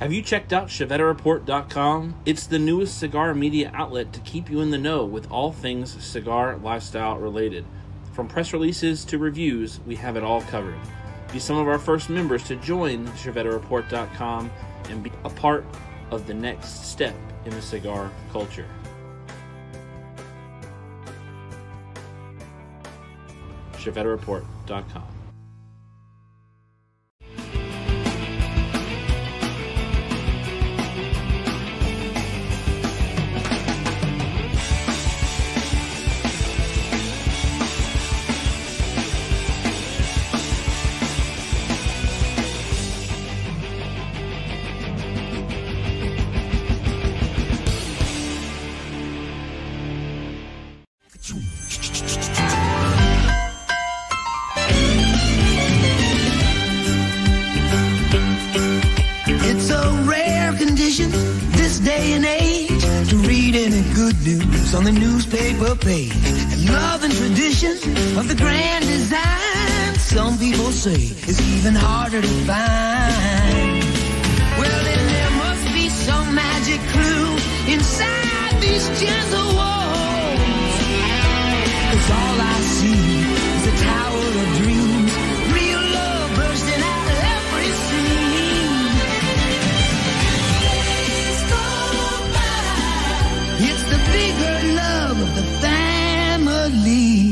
Have you checked out ChevetteReport.com? It's the newest cigar media outlet to keep you in the know with all things cigar lifestyle related. From press releases to reviews, we have it all covered. Be some of our first members to join ChevetteReport.com and be a part of the next step in the cigar culture. ChevetteReport.com. It's a rare condition this day and age to read any good news on the newspaper page. And love and tradition of the grand design, some people say, is even harder to find. Well, then there must be some magic clue inside these gentle walls. 'Cause all I see is a tower of dreams, real love bursting out of every seam. It's the bigger love of the family.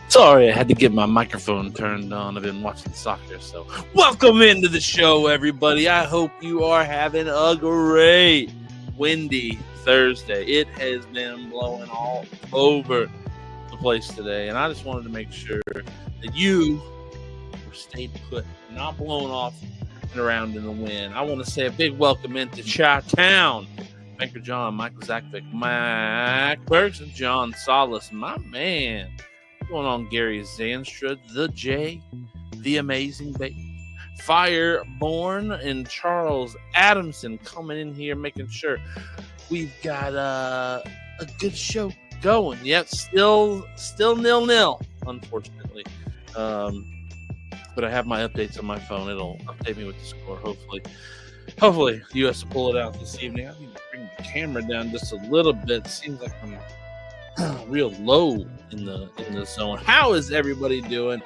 Sorry, I had to get my microphone turned on. I've been watching soccer, so welcome into the show, everybody. I hope you are having a great windy Thursday. It has been blowing all over the place today, and I just wanted to make sure that you were stayed put, not blown off and around in the wind. I want to say a big welcome into Chi-Town. Banker John, Michael Zakvik, Mac Burks, and John Solis, my man. What's going on, Gary Zanstra, the J, the Amazing Baby, Fireborn, and Charles Adamson coming in here, making sure we've got a good show going. Yep, still 0-0, unfortunately. But I have my updates on my phone. It'll update me with the score, hopefully. Hopefully, the U.S. will pull it out this evening. I need to bring the camera down just a little bit. Seems like I'm real low in the zone. How is everybody doing?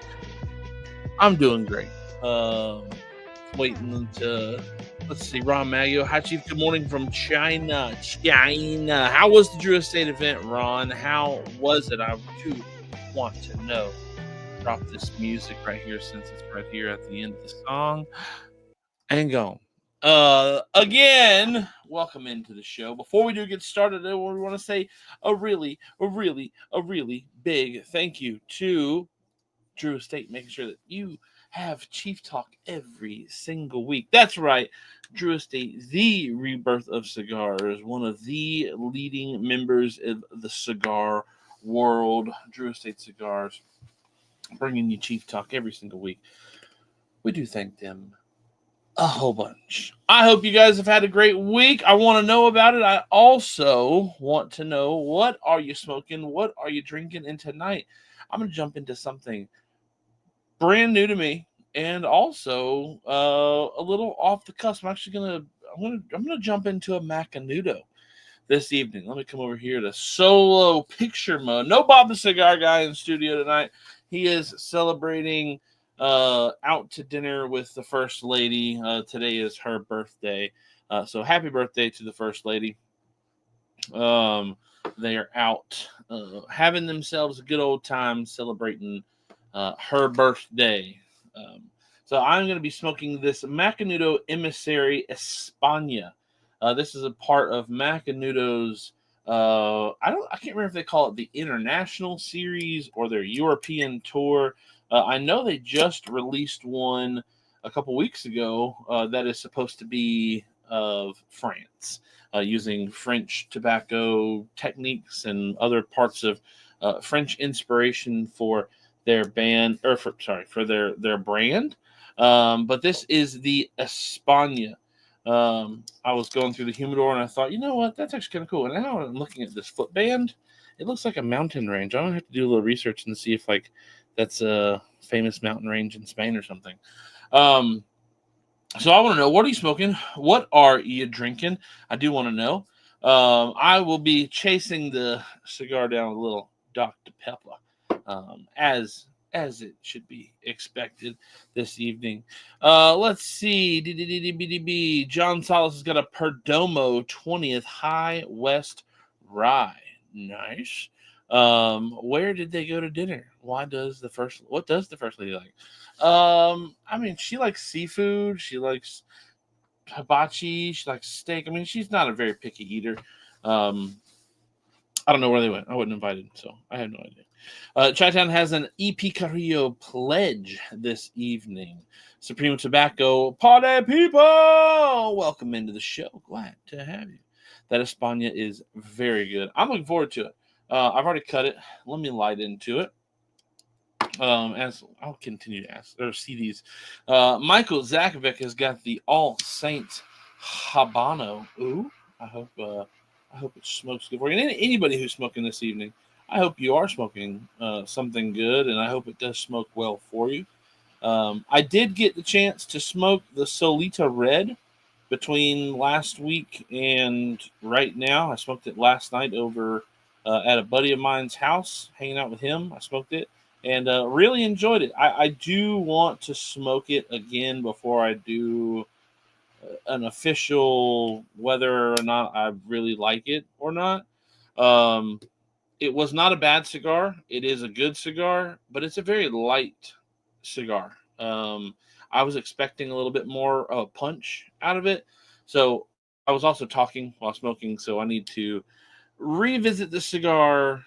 I'm doing great. Waiting to let's see. Ron Maggio, hi Chief. Good morning from China. How was the Drew Estate event, Ron? How was it? I do want to know. Drop this music right here since it's right here at the end of the song. And go. Again, welcome into the show. Before we do get started, we want to say a really big thank you to Drew Estate, making sure that you have Chief Talk every single week. That's right, Drew Estate, the rebirth of cigars, one of the leading members of the cigar world. Drew Estate Cigars, bringing you Chief Talk every single week. We do thank them a whole bunch. I hope you guys have had a great week. I want to know about it. I also want to know, what are you smoking? What are you drinking? And tonight, I'm going to jump into something brand new to me, and also a little off the cusp. I'm gonna jump into a Macanudo this evening. Let me come over here to solo picture mode. No Bob the Cigar Guy in studio tonight. He is celebrating out to dinner with the First Lady. Today is her birthday. So happy birthday to the First Lady. They are out having themselves a good old time celebrating her birthday. So I'm going to be smoking this Macanudo Emissary España. This is a part of Macanudo's. I can't remember if they call it the International Series or their European Tour. I know they just released one a couple weeks ago that is supposed to be of France, using French tobacco techniques and other parts of French inspiration for their band, or for their brand. But this is the España. I was going through the humidor and I thought, you know what, that's actually kind of cool. And now I'm looking at this footband. It looks like a mountain range. I'm gonna have to do a little research and see if like that's a famous mountain range in Spain or something. So I want to know, what are you smoking? What are you drinking? I do want to know. I will be chasing the cigar down with a little Dr. Pepper, as it should be expected this evening. Let's see. John Salas has got a Perdomo 20th High West Rye. Nice. Where did they go to dinner? What does the first lady like? I mean, she likes seafood. She likes hibachi. She likes steak. I mean, she's not a very picky eater. I don't know where they went. I wasn't invited, so I have no idea. Chi-Town has an EP Carrillo pledge this evening. Supreme Tobacco, party people! Welcome into the show. Glad to have you. That España is very good. I'm looking forward to it. I've already cut it. Let me light into it. As I'll continue to ask or see these. Michael Zakovic has got the All Saints Habano. Ooh, I hope it smokes good for you. And anybody who's smoking this evening, I hope you are smoking something good, and I hope it does smoke well for you. I did get the chance to smoke the Solita Red between last week and right now. I smoked it last night over at a buddy of mine's house, hanging out with him. I smoked it and really enjoyed it. I do want to smoke it again before I do an official whether or not I really like it or not. It was not a bad cigar. It is a good cigar, but it's a very light cigar. I was expecting a little bit more of a punch out of it. So I was also talking while smoking, so I need to revisit the cigar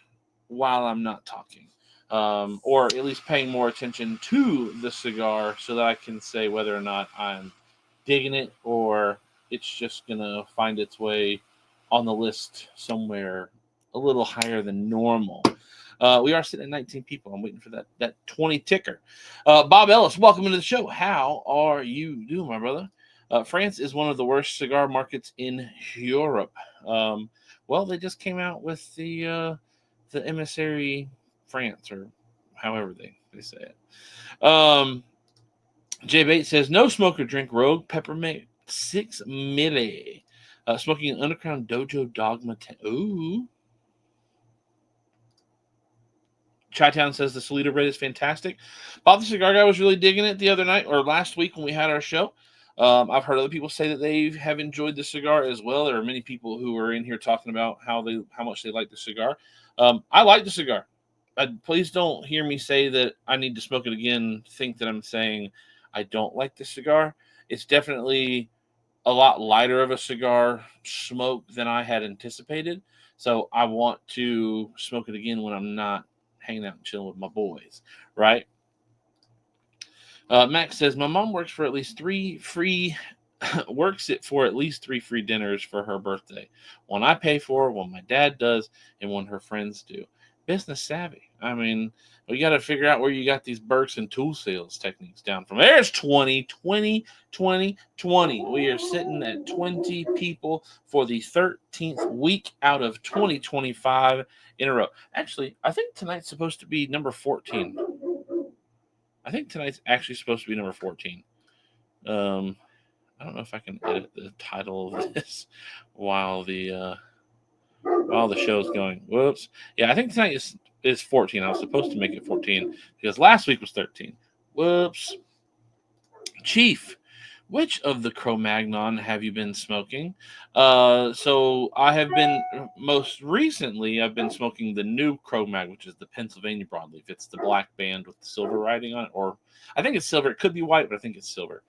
while I'm not talking. Or at least paying more attention to the cigar so that I can say whether or not I'm digging it or it's just going to find its way on the list somewhere a little higher than normal. We are sitting at 19 people. I'm waiting for that 20 ticker. Bob Ellis, welcome into the show. How are you doing, my brother? France is one of the worst cigar markets in Europe. Well, they just came out with the Emissary France, or however they say it. Jay Bates says, no smoke or drink Rogue Peppermint 6 Milli. Smoking an Underground Dojo Dogma 10. Ooh. Chi-Town says the Solita Red is fantastic. Bob the Cigar Guy was really digging it the other night, or last week when we had our show. I've heard other people say that they have enjoyed the cigar as well. There are many people who are in here talking about how much they like the cigar. I like the cigar. Please don't hear me say that I need to smoke it again. Think that I'm saying I don't like the cigar. It's definitely a lot lighter of a cigar smoke than I had anticipated. So I want to smoke it again when I'm not hanging out and chilling with my boys, right? Max says, my mom works for at least three free dinners for her birthday. One I pay for, one my dad does, and one her friends do. Business savvy. I mean, we got to figure out where you got these Burks and tool sales techniques down from. There's 20. We are sitting at 20 people for the 13th week out of 2025 in a row. Actually, I think tonight's supposed to be number 14. I think tonight's actually supposed to be number 14. I don't know if I can edit the title of this while the show's going. Whoops. Yeah, I think tonight is 14. I was supposed to make it 14 because last week was 13. Whoops. Chief, Which of the Cro-Magnon have you been smoking? So I have been most recently. I've been smoking the new Cro-Mag, which is the Pennsylvania broadleaf. It's the black band with the silver writing on it, or I think it's silver. It could be white, but I think it's silver.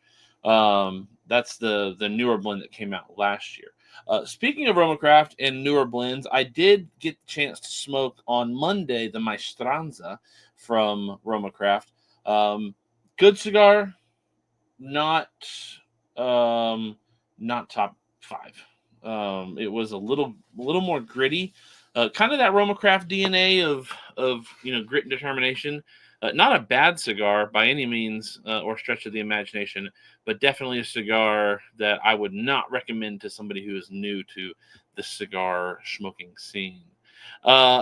That's the newer blend that came out last year. Speaking of Romacraft and newer blends, I did get the chance to smoke on Monday the Maestranza from Romacraft. Good cigar, not um not top five. It was a little more gritty, kind of that Romacraft DNA of grit and determination. Not a bad cigar by any means or stretch of the imagination, but definitely a cigar that I would not recommend to somebody who is new to the cigar smoking scene.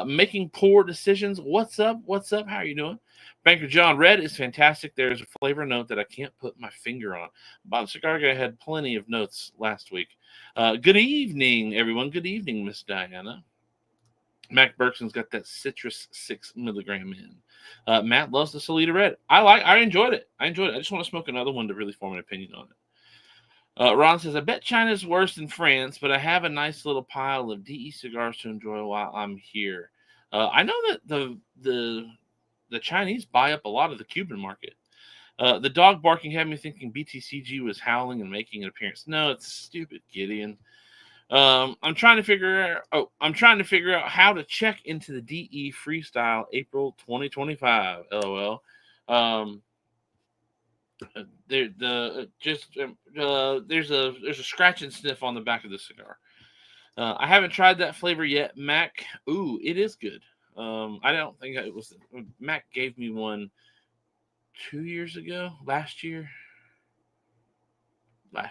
Making poor decisions. What's up? What's up? How are you doing? Banker John, red is fantastic. There's a flavor note that I can't put my finger on. Bob Cigar Guy had plenty of notes last week. Good evening, everyone. Good evening, Miss Diana. Mac Bergson's got that citrus 6 milligram in. Matt loves the Solita Red. I enjoyed it. I just want to smoke another one to really form an opinion on it. Ron says, I bet China's worse than France, but I have a nice little pile of DE cigars to enjoy while I'm here. I know that the Chinese buy up a lot of the Cuban market. The dog barking had me thinking BTCG was howling and making an appearance. No, it's stupid, Gideon. I'm trying to figure out how to check into the DE Freestyle April 2025. LOL. There's a scratch and sniff on the back of the cigar. I haven't tried that flavor yet, Mac. Ooh, it is good. I don't think it was. Mac gave me one 2 years ago, last year. I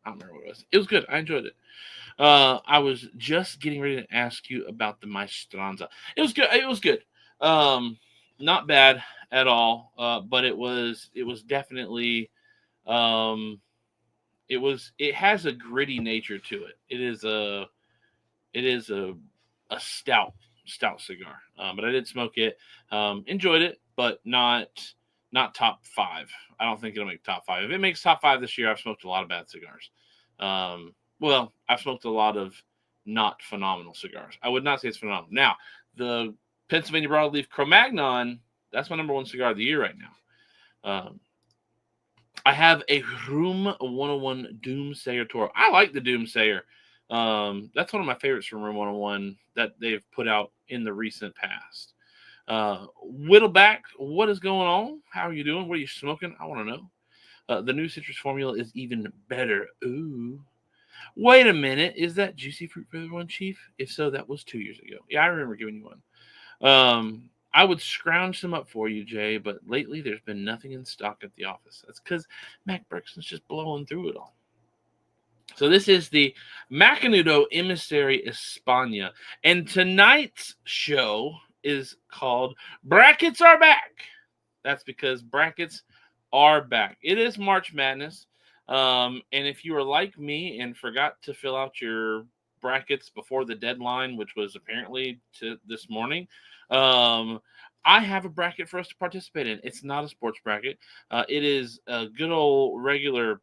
don't remember what it was. It was good. I enjoyed it. I was just getting ready to ask you about the Maestranza. It was good. It was good. Not bad at all. But it was definitely it has a gritty nature to it. It is a stout cigar. But I did smoke it. Enjoyed it, but not top five. I don't think it'll make top five. If it makes top five this year, I've smoked a lot of bad cigars. Well, I've smoked a lot of not phenomenal cigars. I would not say it's phenomenal. Now, the Pennsylvania Broadleaf Cro-Magnon, that's my number one cigar of the year right now. I have a Room 101 Doomsayer Toro. I like the Doomsayer. That's one of my favorites from Room 101 that they've put out in the recent past. Whittleback, what is going on? How are you doing? What are you smoking? I want to know. The new citrus formula is even better. Ooh. Wait a minute. Is that Juicy Fruit for Everyone, Chief? If so, that was 2 years ago. Yeah, I remember giving you one. I would scrounge some up for you, Jay, but lately there's been nothing in stock at the office. That's because Mac Bergson's just blowing through it all. So this is the Macanudo Emissary España. And tonight's show is called Brackets Are Back. That's because brackets are back. It is March Madness. And if you are like me and forgot to fill out your brackets before the deadline, which was apparently this morning, I have a bracket for us to participate in. It's not a sports bracket. It is a good old regular.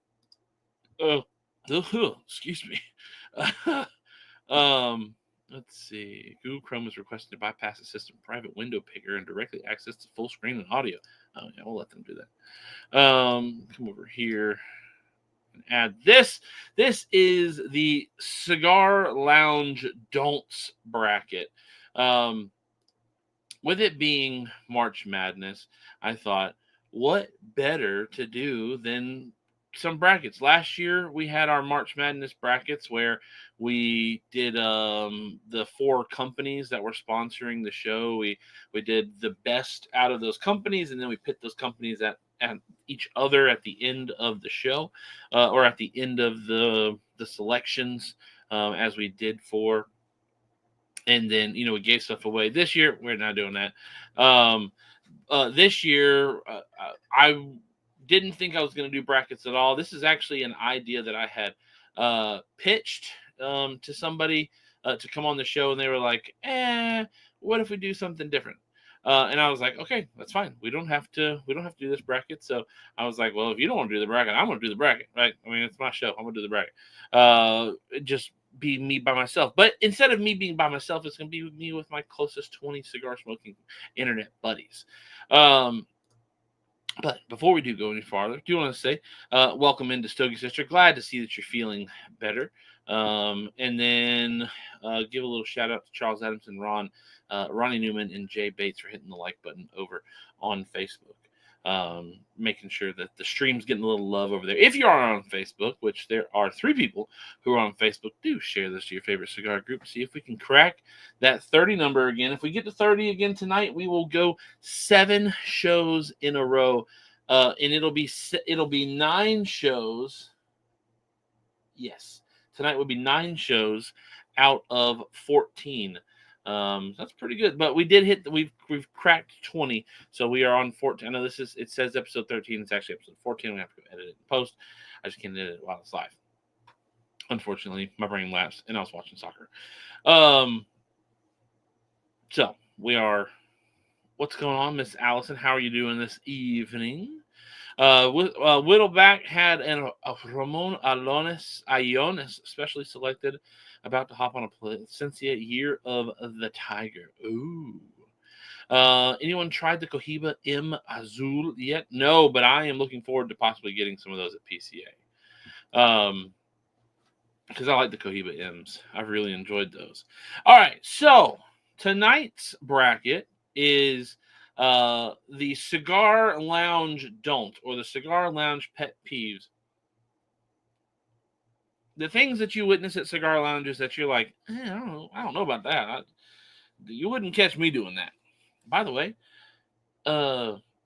Excuse me. Let's see. Google Chrome is requesting to bypass the system private window picker and directly access the full screen and audio. Oh yeah, we'll let them do that. Come over here and add this. This is the Cigar Lounge Don'ts bracket. With it being March Madness, I thought, what better to do than some brackets. Last year we had our March Madness brackets where we did the 4 companies that were sponsoring the show. We did the best out of those companies, and then we pit those companies at each other at the end of the show, or at the end of the selections, as we did for. And then we gave stuff away. This year we're not doing that. This year I didn't think I was going to do brackets at all. This is actually an idea that I had pitched to somebody to come on the show, and they were like, what if we do something different? And I was like, okay, that's fine. We don't have to do this bracket. So I was like, well, if you don't want to do the bracket, I'm going to do the bracket, right? I mean, it's my show. I'm going to do the bracket. Just be me by myself. But instead of me being by myself, it's going to be me with my closest 20 cigar smoking internet buddies. But before we do go any farther, do you want to say welcome into Stogie Sister? Glad to see that you're feeling better. And then give a little shout out to Charles Adams and Ronnie Newman, and Jay Bates for hitting the like button over on Facebook. Making sure that the stream's getting a little love over there. If you are on Facebook, which there are 3 people who are on Facebook, do share this to your favorite cigar group. See if we can crack that 30 number again. If we get to 30 again tonight, we will go 7 shows in a row, and it'll be 9 shows. Yes, tonight will be 9 shows out of 14. That's pretty good. But we did hit we've cracked 20, so we are on 14. I know it says episode 13. It's actually episode 14. We have to go edit it and post. I just can't edit it while it's live. Unfortunately, my brain lapsed and I was watching soccer. So we are. What's going on, Miss Allison? How are you doing this evening? Whittleback had a Ramon Iones specially selected, about to hop on a Placencia Year of the Tiger. Ooh. Anyone tried the Cohiba M Azul yet? No, but I am looking forward to possibly getting some of those at PCA. Because I like the Cohiba M's. I've really enjoyed those. All right, so tonight's bracket is the Cigar Lounge Don't, or the Cigar Lounge Pet Peeves. The things that you witness at cigar lounges that you're like, I don't know about that. You wouldn't catch me doing that. By the way,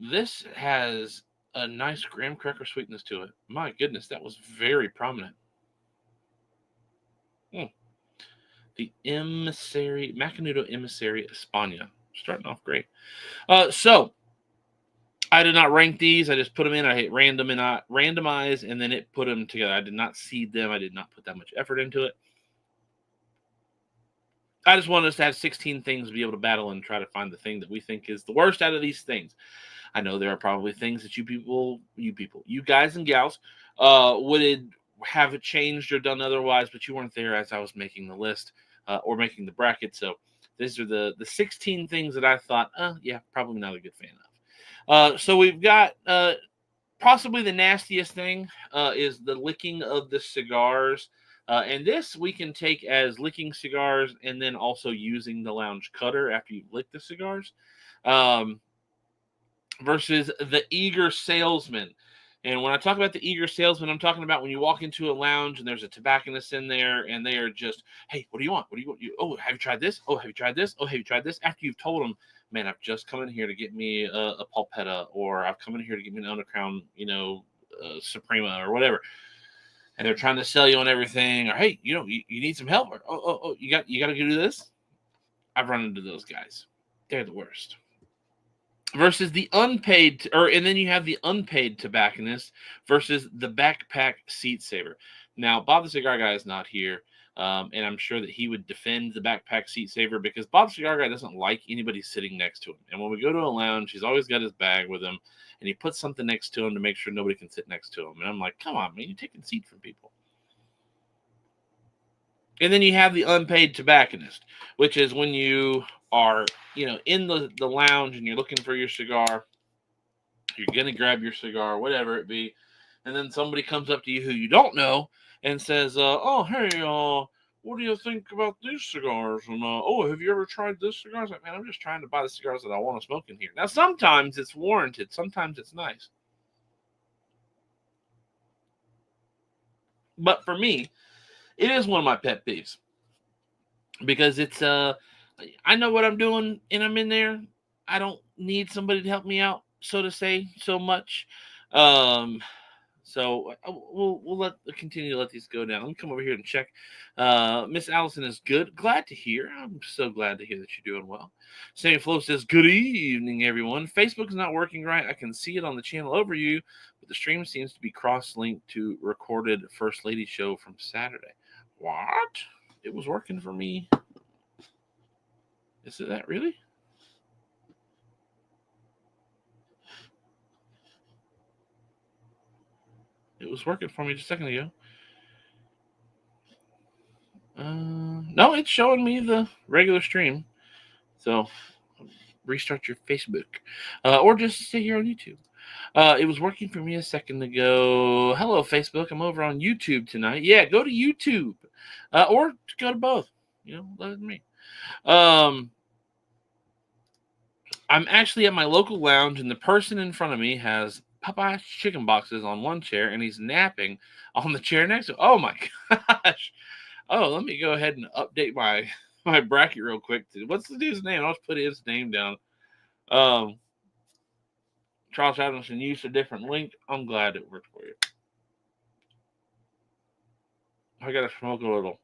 this has a nice graham cracker sweetness to it. My goodness, that was very prominent. The Macanudo Emissary España. Starting off great. So I did not rank these. I just put them in. I hit random and I randomize, and then it put them together. I did not seed them. I did not put that much effort into it. I just wanted us to have 16 things to be able to battle and try to find the thing that we think is the worst out of these things. I know there are probably things that you guys and gals, would have changed or done otherwise, but you weren't there as I was making the list or making the bracket. So these are the 16 things that I thought, yeah, probably not a good fan of. So we've got possibly the nastiest thing is the licking of the cigars. And this we can take as licking cigars and then also using the lounge cutter after you've licked the cigars. Versus the eager salesman. And when I talk about the eager salesman, I'm talking about when you walk into a lounge and there's a tobacconist in there and they are just, hey, what do you want? What do you want? Oh, have you tried this? Oh, have you tried this? Oh, have you tried this? After you've told them, man, I've just come in here to get me a pulpetta, or I've come in here to get me an Undercrown, Suprema or whatever. And they're trying to sell you on everything, or hey, you need some help, or you got to do this. I've run into those guys. They're the worst. Versus the unpaid, and then you have the unpaid tobacconist versus the backpack seat saver. Now, Bob the Cigar Guy is not here, and I'm sure that he would defend the backpack seat saver because Bob the Cigar Guy doesn't like anybody sitting next to him. And when we go to a lounge, he's always got his bag with him, and he puts something next to him to make sure nobody can sit next to him. And I'm like, come on, man, you're taking seat from people. And then you have the unpaid tobacconist, which is when you are, in the lounge and you're looking for your cigar. You're going to grab your cigar, whatever it be. And then somebody comes up to you who you don't know and says, oh, hey, what do you think about these cigars? And, have you ever tried this cigar? I was like, man, I'm just trying to buy the cigars that I want to smoke in here. Now, sometimes it's warranted. Sometimes it's nice. But for me, it is one of my pet peeves. Because it's, I know what I'm doing and I'm in there. I don't need somebody to help me out, so to say, so much. So we'll continue to let these go down. Let me come over here and check. Miss Allison is good. Glad to hear. I'm so glad to hear that you're doing well. Sammy Flo says, good evening, everyone. Facebook's not working right. I can see it on the channel overview, but the stream seems to be cross-linked to recorded First Lady show from Saturday. What? It was working for me. Is it that really? It was working for me just a second ago. No, it's showing me the regular stream. So restart your Facebook, or just stay here on YouTube. It was working for me a second ago. Hello, Facebook. I'm over on YouTube tonight. Yeah, go to YouTube, or go to both. Let me. I'm actually at my local lounge, and the person in front of me has Popeye's chicken boxes on one chair, and he's napping on the chair next to him. Oh my gosh! Oh, let me go ahead and update my bracket real quick. What's the dude's name? I'll just put his name down. Charles Adamson used a different link. I'm glad it worked for you. I gotta smoke a little.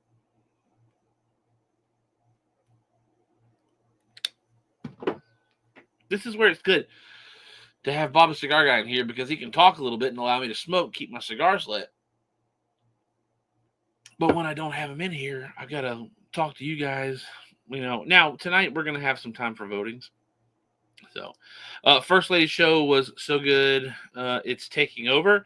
This is where it's good to have Bob the Cigar Guy in here because he can talk a little bit and allow me to smoke, keep my cigars lit. But when I don't have him in here, I gotta talk to you guys. Now tonight we're gonna have some time for votings. So, First Lady show was so good. It's taking over.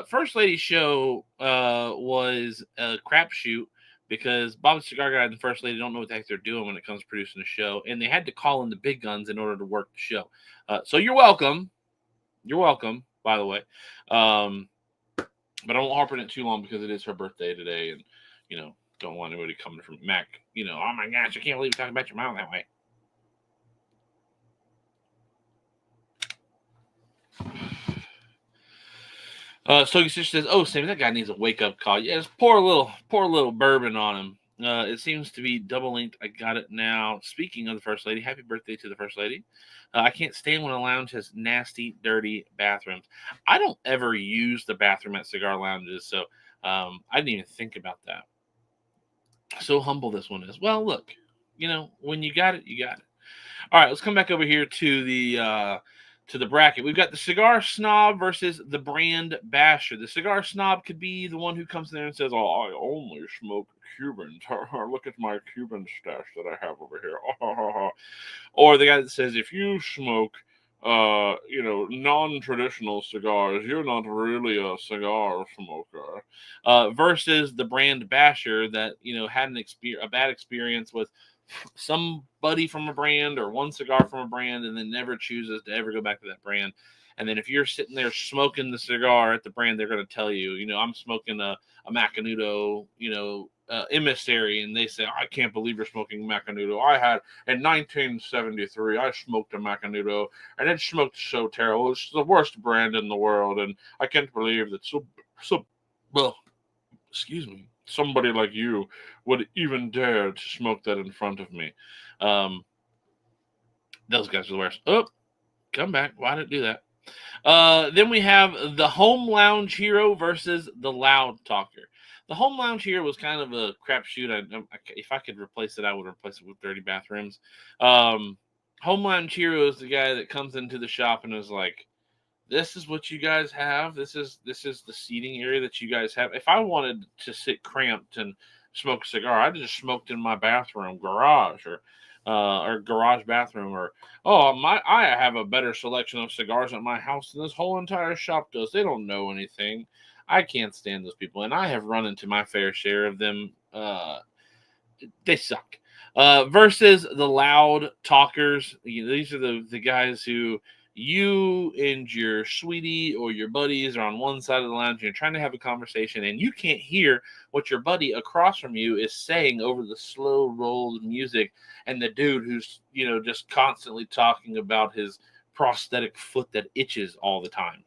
First Lady show was a crapshoot because Bob the Cigar Guy and the First Lady don't know what the heck they're doing when it comes to producing a show, and they had to call in the big guns in order to work the show. So you're welcome. You're welcome, by the way. But I won't harp on it too long because it is her birthday today, and don't want anybody coming from Mac. Oh my gosh, I can't believe you're talking about your mom that way. Stogie Sister says, "Oh, Sammy, that guy needs a wake-up call." Yes, pour a little bourbon on him. It seems to be double linked. I got it now. Speaking of the First Lady, happy birthday to the First Lady. I can't stand when a lounge has nasty, dirty bathrooms. I don't ever use the bathroom at cigar lounges, so I didn't even think about that. So humble this one is. Well, look, when you got it, you got it. All right, let's come back over here to the bracket. We've got the cigar snob versus the brand basher. The cigar snob could be the one who comes in there and says, "Oh, I only smoke Cubans. Look at my Cuban stash that I have over here." Or the guy that says, "If you smoke, non-traditional cigars, you're not really a cigar smoker." Versus the brand basher that had a bad experience with somebody from a brand or one cigar from a brand and then never chooses to ever go back to that brand. And then if you're sitting there smoking the cigar at the brand, they're going to tell you, I'm smoking a Macanudo, emissary, and they say, "I can't believe you're smoking Macanudo. I had in 1973, I smoked a Macanudo, and it smoked so terrible. It's the worst brand in the world, and I can't believe that well, excuse me, somebody like you would even dare to smoke that in front of me." Those guys are the worst. Oh, come back. Why did it do that? Then we have the home lounge hero versus the loud talker. The home lounge hero was kind of a crapshoot. If I could replace it, I would replace it with dirty bathrooms. Home lounge hero is the guy that comes into the shop and is like, "This is what you guys have. This is the seating area that you guys have." If I wanted to sit cramped and smoke a cigar, I just smoked in my bathroom, garage, or garage bathroom, or I have a better selection of cigars at my house than this whole entire shop does. They don't know anything. I can't stand those people, and I have run into my fair share of them. They suck. Versus the loud talkers. These are the guys who you and your sweetie or your buddies are on one side of the lounge and you're trying to have a conversation and you can't hear what your buddy across from you is saying over the slow rolled music, and the dude who's just constantly talking about his prosthetic foot that itches all the time.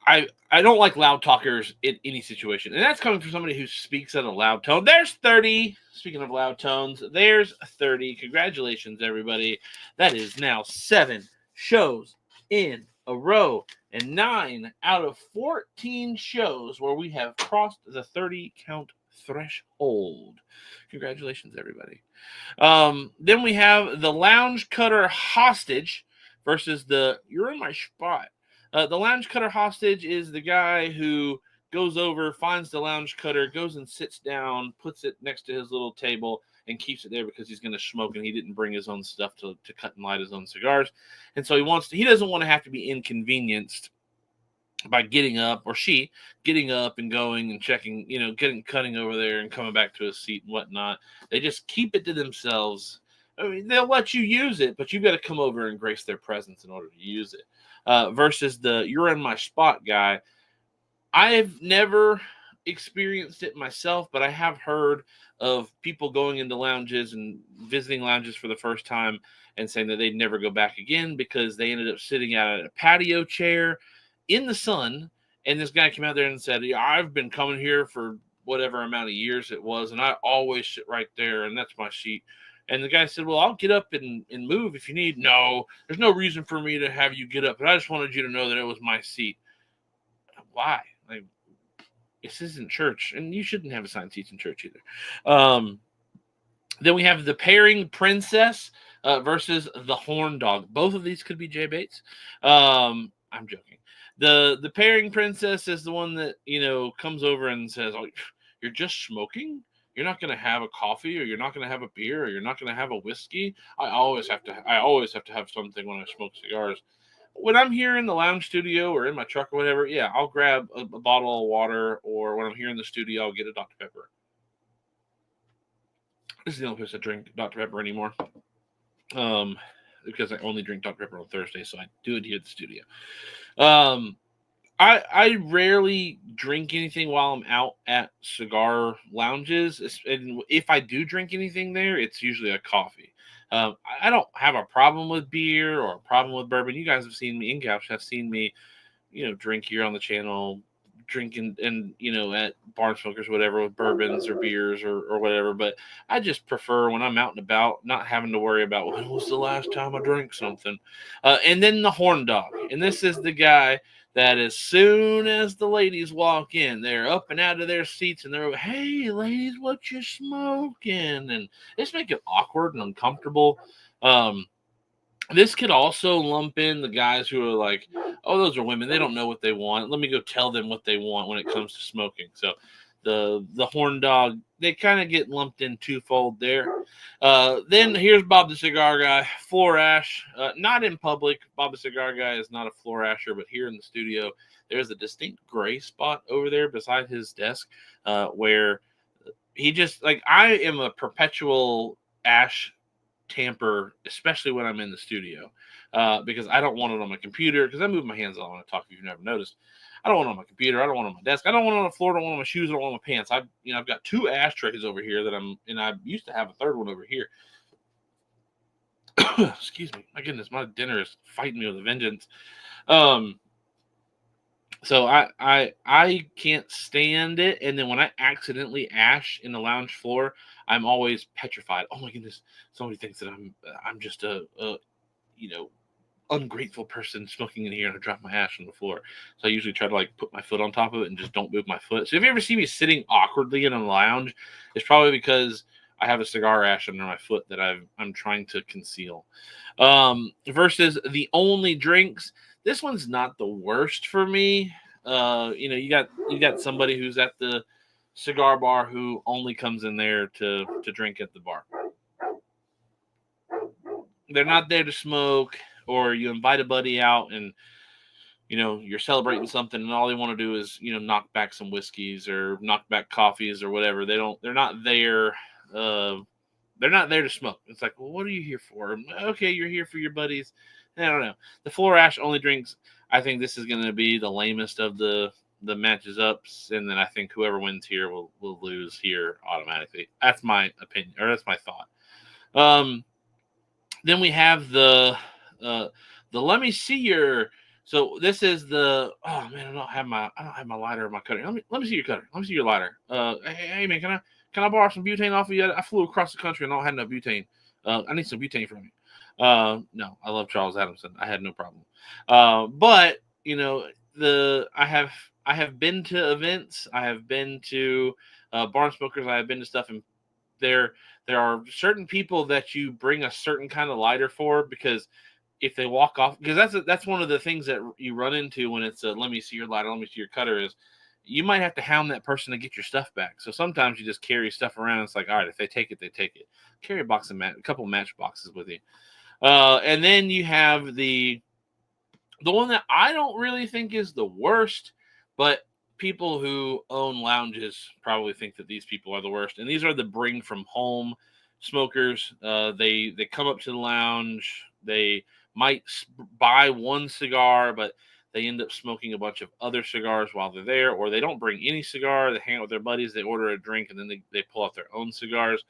I don't like loud talkers in any situation. And that's coming from somebody who speaks at a loud tone. There's 30. Speaking of loud tones, there's 30. Congratulations, everybody. That is now 7 shows in a row and 9 out of 14 shows where we have crossed the 30 count threshold. Congratulations, everybody. Then we have the lounge cutter hostage versus you're in my spot. The lounge cutter hostage is the guy who goes over, finds the lounge cutter, goes and sits down, puts it next to his little table, and keeps it there because he's going to smoke and he didn't bring his own stuff to cut and light his own cigars. And so he doesn't want to have to be inconvenienced by getting up, or she getting up and going and checking, cutting over there and coming back to a seat and whatnot. They just keep it to themselves. I mean, they'll let you use it, but you've got to come over and grace their presence in order to use it. Versus the "you're in my spot" guy. I've never experienced it myself, but I have heard of people going into lounges and visiting lounges for the first time and saying that they'd never go back again because they ended up sitting out at a patio chair in the sun. And this guy came out there and said, "Yeah, I've been coming here for whatever amount of years it was, and I always sit right there, and that's my seat." And the guy said, "Well, I'll get up and move if you need." "No, there's no reason for me to have you get up, but I just wanted you to know that it was my seat." Why? Like, this isn't church, and you shouldn't have assigned seats in church either. Then we have the pairing princess versus the horn dog. Both of these could be J Bates. I'm joking. The pairing princess is the one that comes over and says, "Oh, you're just smoking? You're not going to have a coffee, or you're not going to have a beer, or you're not going to have a whiskey? I always have to have something when I smoke cigars." When I'm here in the lounge studio or in my truck or whatever, yeah, I'll grab a bottle of water, or when I'm here in the studio, I'll get a Dr. Pepper. This is the only place I drink Dr. Pepper anymore. Because I only drink Dr. Pepper on Thursday, so I do it here at the studio. I rarely drink anything while I'm out at cigar lounges, and if I do drink anything there, it's usually a coffee. I don't have a problem with beer or a problem with bourbon. You guys have seen me, in-gaps have seen me, drink here on the channel, drinking and at barn smokers, whatever, with bourbons or beers or whatever. But I just prefer when I'm out and about, not having to worry about when was the last time I drank something. And then the horn dog, and this is the guy that as soon as the ladies walk in, they're up and out of their seats and they're, "Hey, ladies, what you smoking?" And it's make it awkward and uncomfortable. This could also lump in the guys who are like, "Oh, those are women. They don't know what they want. Let me go tell them what they want when it comes to smoking." So the horn dog, they kind of get lumped in twofold there. Then here's Bob the Cigar Guy, floor ash. Not in public. Bob the Cigar Guy is not a floor asher, but here in the studio, there's a distinct gray spot over there beside his desk where he just, like, I am a perpetual ash tamper, especially when I'm in the studio, because I don't want it on my computer, because I move my hands a lot when I talk, if you've never noticed. I don't want it on my computer. I don't want it on my desk. I don't want it on the floor. I don't want it on my shoes. I don't want it on my pants. I've got 2 ashtrays over here and I used to have a third one over here. Excuse me. My goodness, my dinner is fighting me with a vengeance. So I can't stand it. And then when I accidentally ash in the lounge floor, I'm always petrified. Oh my goodness, somebody thinks that I'm just a ungrateful person smoking in here, and I drop my ash on the floor. So I usually try to, like, put my foot on top of it and just don't move my foot. So if you ever see me sitting awkwardly in a lounge, it's probably because I have a cigar ash under my foot that I'm trying to conceal. Versus the only drinks. This one's not the worst for me. You got somebody who's at the cigar bar who only comes in there to drink at the bar. They're not there to smoke, or you invite a buddy out and you're celebrating something, and all they want to do is knock back some whiskeys or knock back coffees or whatever. They're not there. They're not there to smoke. It's like, well, what are you here for? Okay, you're here for your buddies. I don't know. The floor ash only drinks, I think this is going to be the lamest of the matches ups, and then I think whoever wins here will lose here automatically. That's my opinion, or that's my thought. Then we have the let me see your. So this is the, oh man, I don't have my lighter or my cutter. Let me see your cutter. Let me see your lighter. Hey man, can I borrow some butane off of you? I flew across the country and I don't have enough butane. I need some butane from you. No, I love Charles Adamson. I had no problem. But I have been to events. I have been to barn smokers. I have been to stuff, and there are certain people that you bring a certain kind of lighter for, because if they walk off, because that's one of the things that you run into when it's a let me see your lighter, let me see your cutter, is you might have to hound that person to get your stuff back. So sometimes you just carry stuff around. It's like, all right, if they take it, they take it. Carry a box of a couple match boxes with you. And then you have the The one that I don't really think is the worst, but people who own lounges probably think that these people are the worst. And these are the bring from home smokers. They come up to the lounge. They might buy one cigar, but they end up smoking a bunch of other cigars while they're there, or they don't bring any cigar. They hang out with their buddies. They order a drink, and then they pull out their own cigars.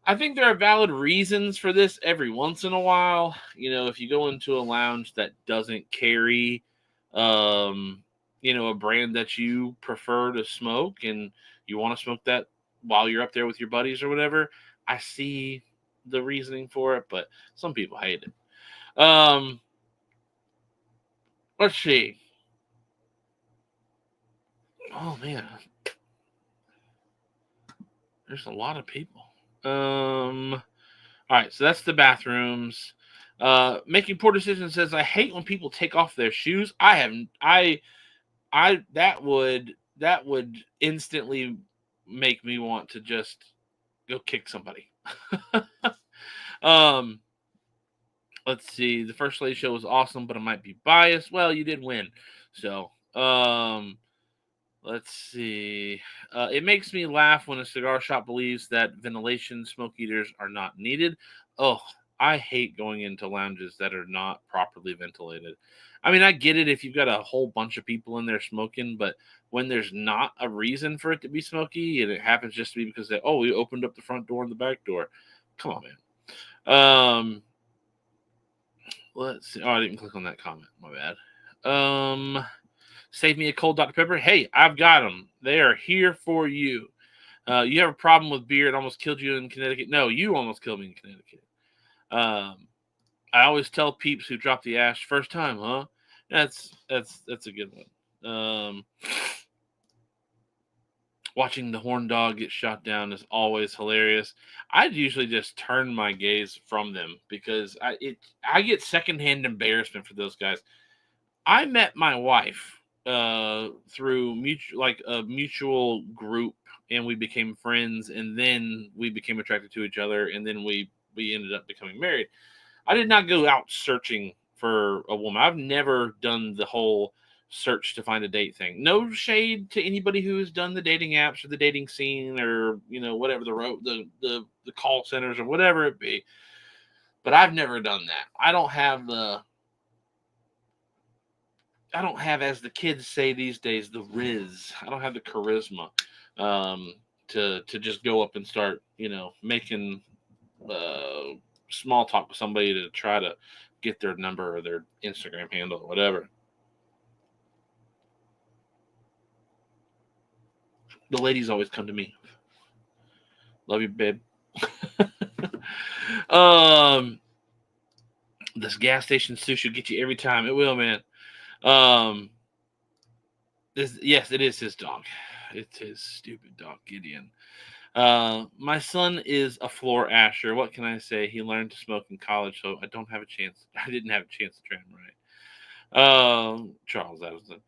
I think there are valid reasons for this every once in a while. If you go into a lounge that doesn't carry, um, a brand that you prefer to smoke and you want to smoke that while you're up there with your buddies or whatever, I see the reasoning for it, but some people hate it. Let's see. Oh, man. There's a lot of people. All right, so that's the bathrooms. Making poor decisions says, I hate when people take off their shoes. That would instantly make me want to just go kick somebody. Let's see. The first lady show was awesome, but I might be biased. Well, you did win. So, let's see. It makes me laugh when a cigar shop believes that ventilation smoke eaters are not needed. Oh, I hate going into lounges that are not properly ventilated. I mean, I get it if you've got a whole bunch of people in there smoking, but when there's not a reason for it to be smoky and it happens just to be because we opened up the front door and the back door. Come on, man. Let's see. Oh, I didn't click on that comment. My bad. Save me a cold Dr. Pepper. Hey, I've got them. They are here for you. You have a problem with beer. It almost killed you in Connecticut. No, you almost killed me in Connecticut. I always tell peeps who drop the ash, first time, huh? That's a good one. Watching the horn dog get shot down is always hilarious. I'd usually just turn my gaze from them because I get secondhand embarrassment for those guys. I met my wife through a mutual group, and we became friends, and then we became attracted to each other, and then we ended up becoming married. I did not go out searching for a woman. I've never done the whole search to find a date thing. No shade to anybody who has done the dating apps or the dating scene or whatever the call centers or whatever it be. But I've never done that. I don't have, as the kids say these days, the riz. I don't have the charisma to just go up and start, making small talk with somebody to try to get their number or their Instagram handle or whatever. The ladies always come to me. Love you, babe. This gas station sushi will get you every time. It will, man. Yes, it is his dog. It's his stupid dog, Gideon. My son is a floor asher. What can I say? He learned to smoke in college, so I don't have a chance. I didn't have a chance to train him right. Charles Addison.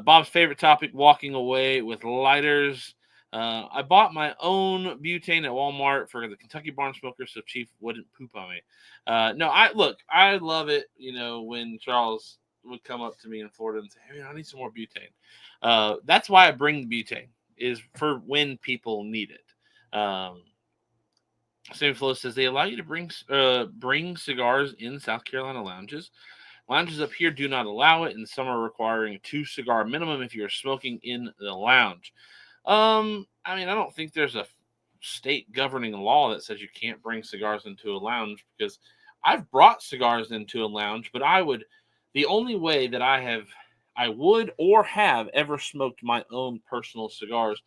Bob's favorite topic, walking away with lighters. I bought my own butane at Walmart for the Kentucky Barn Smoker so Chief wouldn't poop on me. No, I love it, when Charles would come up to me in Florida and say, hey, man, I need some more butane. That's why I bring the butane, is for when people need it. Sammy Flo says they allow you to bring cigars in South Carolina lounges. Lounges up here do not allow it, and some are requiring 2 cigar minimum if you're smoking in the lounge. I don't think there's a state governing law that says you can't bring cigars into a lounge, because I've brought cigars into a lounge, but the only way that I would or have ever smoked my own personal cigars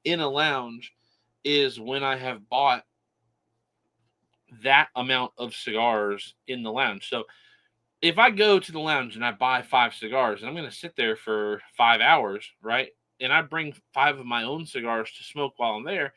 in a lounge is when I have bought that amount of cigars in the lounge. So if I go to the lounge and I buy 5 cigars and I'm going to sit there for 5 hours, right? And I bring 5 of my own cigars to smoke while I'm there,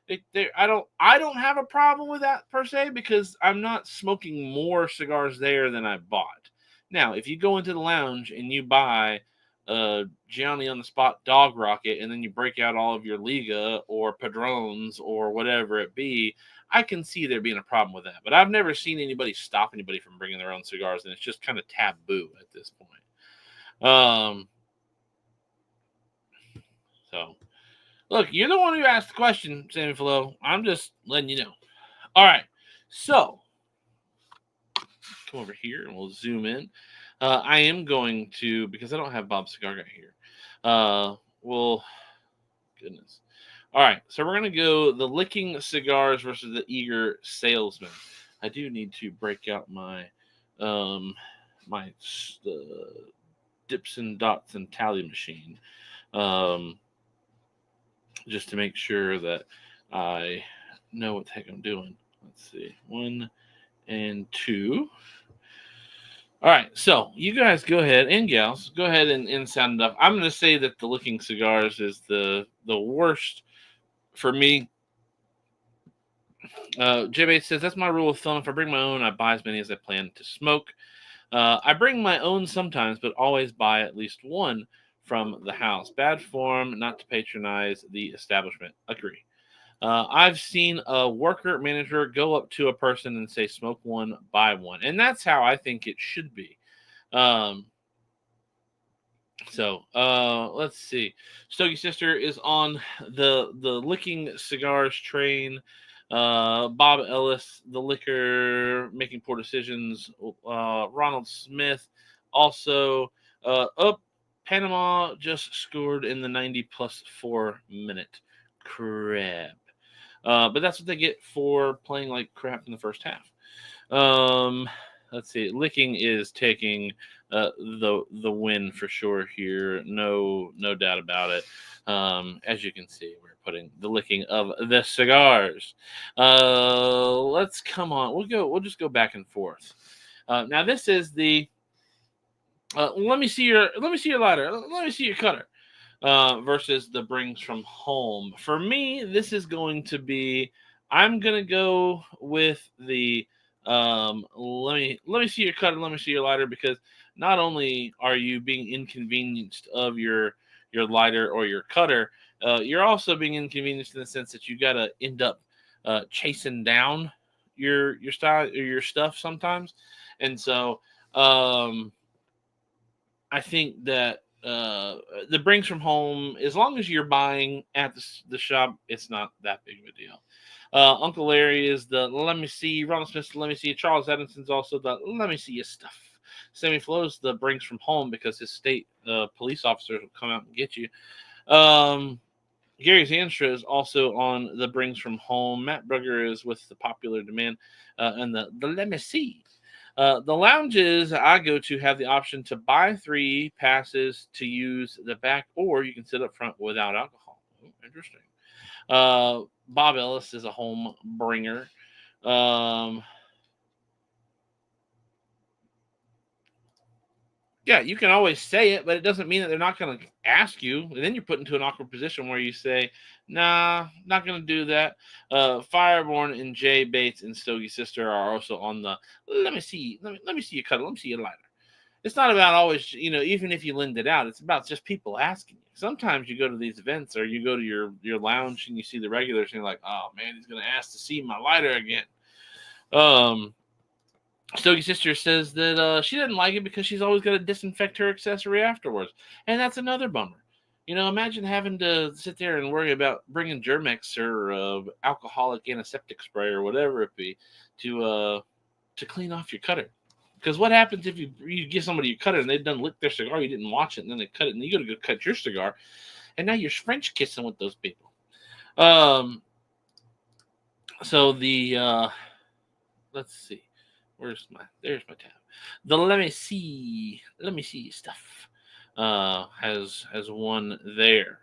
I don't have a problem with that per se, because I'm not smoking more cigars there than I bought. Now, if you go into the lounge and you buy Gianni on the spot dog rocket and then you break out all of your Liga or Padrones or whatever it be, I can see there being a problem with that. But I've never seen anybody stop anybody from bringing their own cigars, and it's just kind of taboo at this point. So, look, you're the one who asked the question, Sammy Flo. I'm just letting you know. All right, so come over here and we'll zoom in. I am going to, because I don't have Bob Cigar Guy here. Well, goodness. All right, so we're going to go the licking cigars versus the eager salesman. I do need to break out my my dips and dots and tally machine, just to make sure that I know what the heck I'm doing. Let's see, 1 and 2. All right, so you guys go ahead, and gals, go ahead and sound it up. I'm going to say that the licking cigars is the worst for me. J Bates says, that's my rule of thumb. If I bring my own, I buy as many as I plan to smoke. I bring my own sometimes, but always buy at least one from the house. Bad form not to patronize the establishment. Agree. I've seen a worker manager go up to a person and say, smoke one, buy one. And that's how I think it should be. Let's see. Stogie Sister is on the licking cigars train. Bob Ellis, the liquor, making poor decisions. Ronald Smith, also up. Panama just scored in the 90+4 minute. Crap. But that's what they get for playing like crap in the first half. Let's see. Licking is taking the win for sure here. No doubt about it. As you can see, we're putting the licking of the cigars. Let's come on. We'll just go back and forth. Now this is the let me see your lighter. Let me see your cutter. Versus the brings from home. For me, this is going to be, I'm gonna go with the let me see your cutter, let me see your lighter, because not only are you being inconvenienced of your lighter or your cutter, you're also being inconvenienced in the sense that you gotta end up chasing down your style or your stuff sometimes. And so I think that the brings from home, as long as you're buying at the shop, it's not that big of a deal. Uncle Larry is the let me see. Ronald Smith, let me see. Charles Edison's also the let me see your stuff. Sammy Flo's the brings from home because his state police officers will come out and get you. Gary Zanstra is also on the brings from home. Matt Brugger is with the popular demand and the let me see. The lounges I go to have the option to buy 3 passes to use the back, or you can sit up front without alcohol. Interesting. Bob Ellis is a home bringer. Yeah, you can always say it, but it doesn't mean that they're not going to ask you. And then you're put into an awkward position where you say, nah, not going to do that. Fireborn and Jay Bates and Stogie Sister are also on the, let me see you cuddle, let me see you lighter. It's not about always, even if you lend it out, it's about just people asking you. Sometimes you go to these events or you go to your lounge and you see the regulars and you're like, oh man, he's going to ask to see my lighter again. Stogie Sister says that she doesn't like it because she's always got to disinfect her accessory afterwards. And that's another bummer. Imagine having to sit there and worry about bringing Germex or alcoholic antiseptic spray or whatever it be to clean off your cutter. Because what happens if you give somebody your cutter and they've done licked their cigar, you didn't watch it, and then they cut it, and you got to go cut your cigar, and now you're French kissing with those people. So the let's see. There's my tab. The let me see stuff has one there.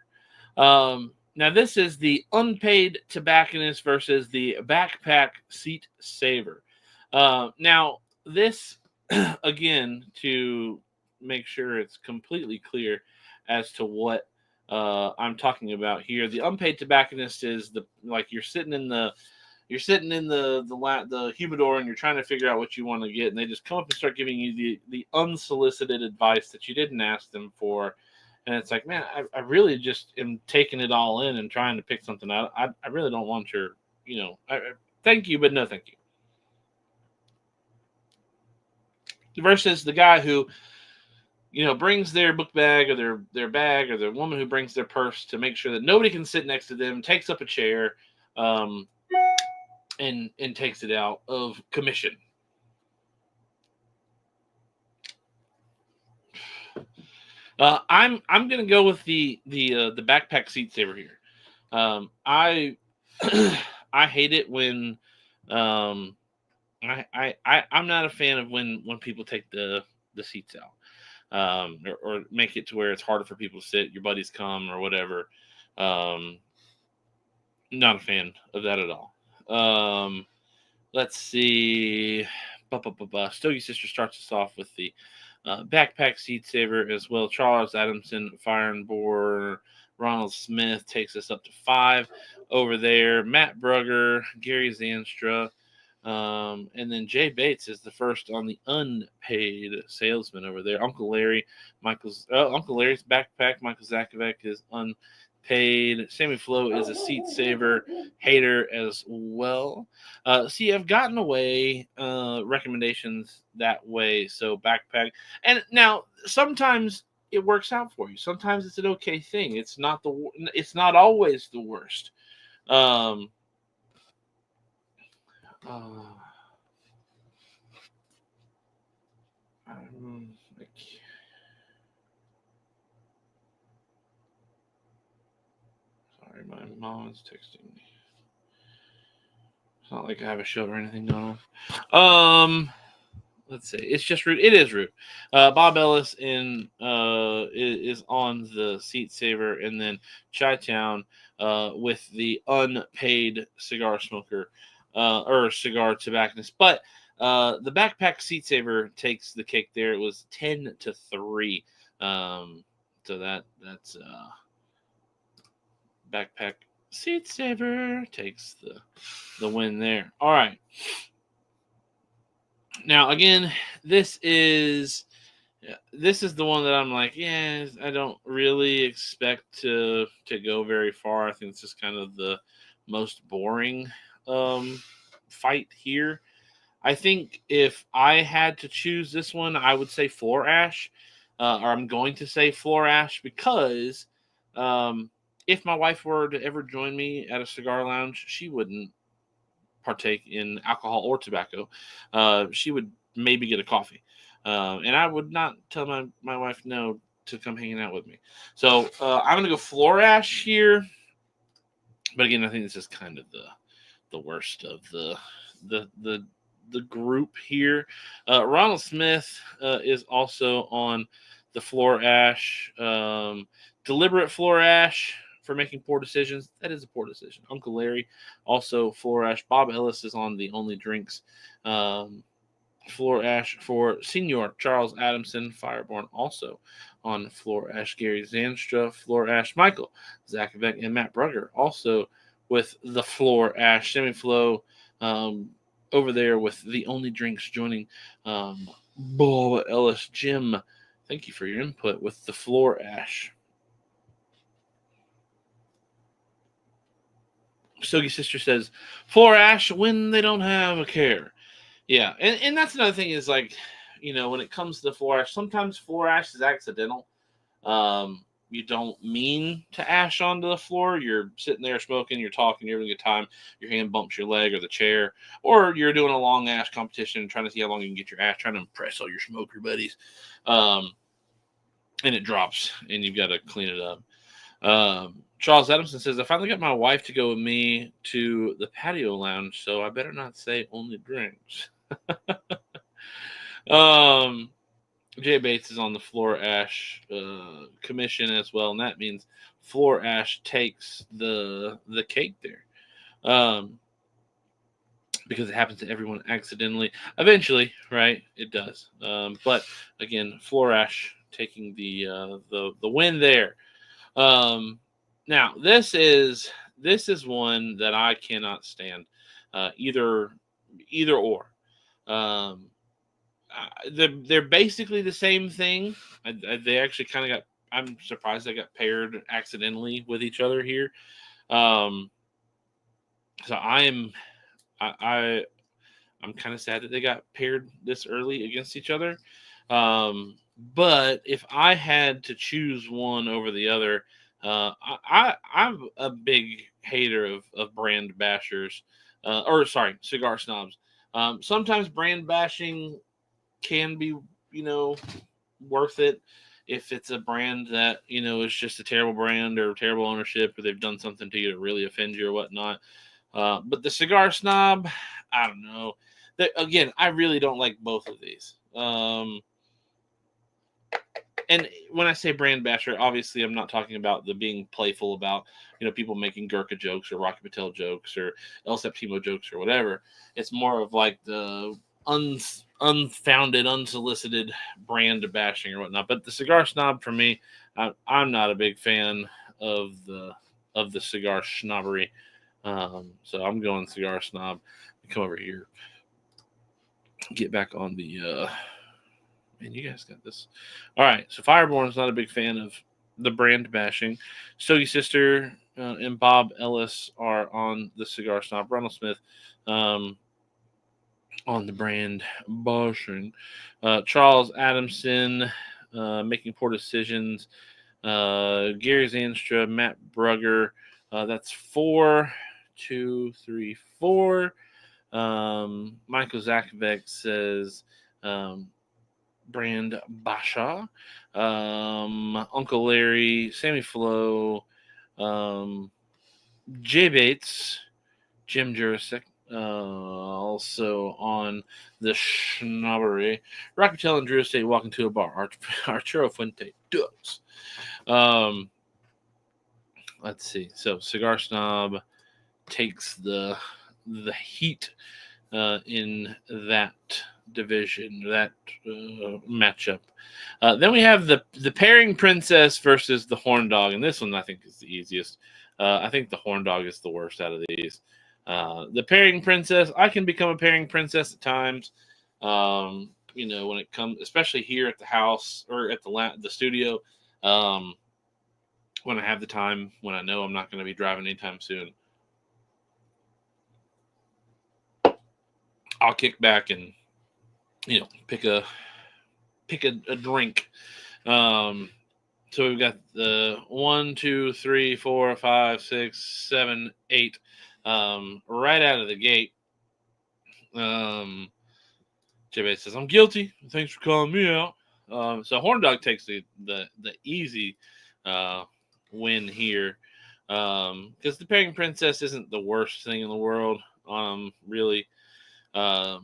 Now this is the unpaid tobacconist versus the backpack seat saver. Now this again, to make sure it's completely clear as to what I'm talking about here. The unpaid tobacconist is you're sitting in the humidor and you're trying to figure out what you want to get, and they just come up and start giving you the unsolicited advice that you didn't ask them for. And it's like, man, I really just am taking it all in and trying to pick something out. I really don't want your, Thank you, but no thank you. Versus the guy who, brings their book bag or their bag, or the woman who brings their purse to make sure that nobody can sit next to them, takes up a chair, um, and takes it out of commission. I'm gonna go with the backpack seat saver here. I I hate it when um, I'm not a fan of when people take the seats out, or make it to where it's harder for people to sit. Your buddies come or whatever. Um, Not a fan of that at all. Let's see. Stogie Sister starts us off with the backpack seat saver as well. Charles Adamson, Firenborn, Ronald Smith takes us up to 5 over there. Matt Brugger, Gary Zanstra, and then Jay Bates is the first on the unpaid salesman over there. Uncle Larry's backpack. Michael Zakovic is unpaid. Sammy Flo is a seat saver hater as well. See, I've gotten away recommendations that way. So backpack, and now sometimes it works out for you. Sometimes it's an okay thing. It's not always the worst. Um, uh, Um, like, sorry, my mom is texting me. It's not like I have a show or anything going on. Let's see. It's just Root. It is Root. Bob Ellis is on the seat saver, and then Chi Town with the unpaid cigar smoker or cigar tobacconist. But the backpack seat saver takes the cake there. It was 10-3. So that's backpack seat saver takes the win there. All right. Now again, this is the one that I'm like, yeah, I don't really expect to go very far. I think it's just kind of the most boring fight here. I think if I had to choose this one, I would say Floor Ash, or I'm going to say Floor Ash because if my wife were to ever join me at a cigar lounge, she wouldn't partake in alcohol or tobacco. She would maybe get a coffee. And I would not tell my wife no to come hanging out with me. So I'm going to go Floor Ash here. But again, I think this is kind of the worst of the group here. Ronald Smith is also on the Floor Ash. Deliberate Floor Ash for making poor decisions. That is a poor decision. Uncle Larry, also Floor Ash. Bob Ellis is on the Only Drinks. Floor Ash for Senior Charles Adamson. Fireborn also on Floor Ash. Gary Zanstra, Floor Ash. Michael Zakovic, and Matt Brugger also with the Floor Ash. Semi-Flow over there with the Only Drinks joining Bob Ellis. Jim, thank you for your input with the Floor Ash. Stogie Sister says, Floor Ash when they don't have a care. Yeah, and that's another thing is like, when it comes to the Floor Ash, sometimes Floor Ash is accidental. You don't mean to ash onto the floor. You're sitting there smoking, you're talking, you're having a good time. Your hand bumps your leg or the chair, or you're doing a long ash competition, trying to see how long you can get your ash, trying to impress all your smoker buddies. And it drops, and you've got to clean it up. Charles Adamson says, I finally got my wife to go with me to the patio lounge, so I better not say Only Drinks. Jay Bates is on the Floor Ash commission as well, and that means Floor Ash takes the cake there, because it happens to everyone accidentally. Eventually, right? It does. But again, Floor Ash taking the win there. Now this is one that I cannot stand. Either or. They're basically the same thing. They actually kind of got. I'm surprised they got paired accidentally with each other here. So I'm kind of sad that they got paired this early against each other. But if I had to choose one over the other, I'm a big hater of brand bashers, or sorry, cigar snobs. Sometimes brand bashing can be, worth it if it's a brand that is just a terrible brand or terrible ownership, or they've done something to you to really offend you or whatnot. But the cigar snob, I don't know. Again, I really don't like both of these. And when I say brand basher, obviously I'm not talking about the being playful about people making Gurkha jokes or Rocky Patel jokes or El Septimo jokes or whatever. It's more of like the unfounded, unsolicited brand bashing or whatnot. But the cigar snob for me, I'm not a big fan of the cigar snobbery. So I'm going cigar snob. Come over here. Get back on the man, you guys got this. All right, so Fireborn's not a big fan of the brand bashing. Stogie Sister and Bob Ellis are on the cigar snob. Ronald Smith on the brand bashing. Charles Adamson making poor decisions. Gary Zanstra, Matt Brugger. That's 4, 2, 3, 4. Michael Zakovic says brand Basha, Uncle Larry, Sammy Flo, Jay Bates, Jim Jurasek, also on the snobbery. Rocky Patel and Drew Estate walking to a bar. Arturo Fuente does. Let's see. So Cigar Snob takes the heat in that division, that matchup. Then we have the pairing princess versus the horn dog, and this one I think is the easiest. I think the horn dog is the worst out of these. The pairing princess, I can become a pairing princess at times. When it comes, especially here at the house or at the studio, when I have the time, when I know I'm not going to be driving anytime soon. I'll kick back and pick a drink. So we've got the 1, 2, 3, 4, 5, 6, 7, 8 right out of the gate. Jay says, "I'm guilty. Thanks for calling me out." So Horn Dog takes the easy win here, because the pairing princess isn't the worst thing in the world. Really. Go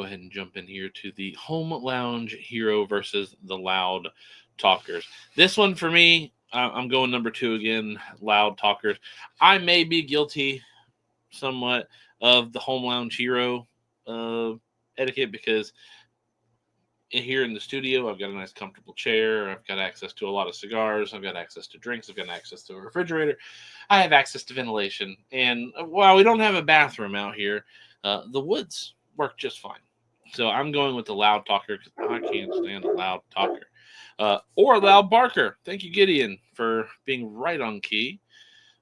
ahead and jump in here to the home lounge hero versus the loud talkers. This one for me, I'm going number 2 again, loud talkers. I may be guilty somewhat of the home lounge hero etiquette, because here in the studio, I've got a nice comfortable chair. I've got access to a lot of cigars. I've got access to drinks. I've got access to a refrigerator. I have access to ventilation. And while we don't have a bathroom out here, the woods work just fine. So I'm going with the loud talker because I can't stand a loud talker. Or a loud barker. Thank you, Gideon, for being right on key.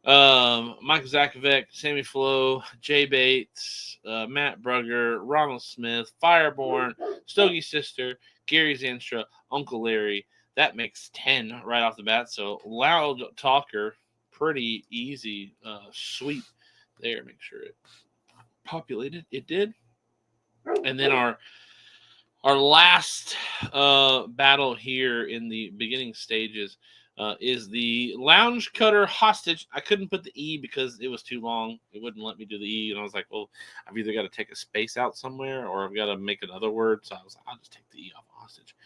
Michael Zakovic, Sammy Flo, Jay Bates, Matt Brugger, Ronald Smith, Fireborn, Stogie Sister, Gary Zanstra, Uncle Larry. That makes 10 right off the bat. So loud talker, pretty easy sweep there. Make sure it populated. It did. And then our last battle here in the beginning stages is the lounge cutter hostage. I couldn't put the E because it was too long. It wouldn't let me do the E. And I was like, well, I've either got to take a space out somewhere or I've got to make another word. So I was like, I'll just take the E off hostage.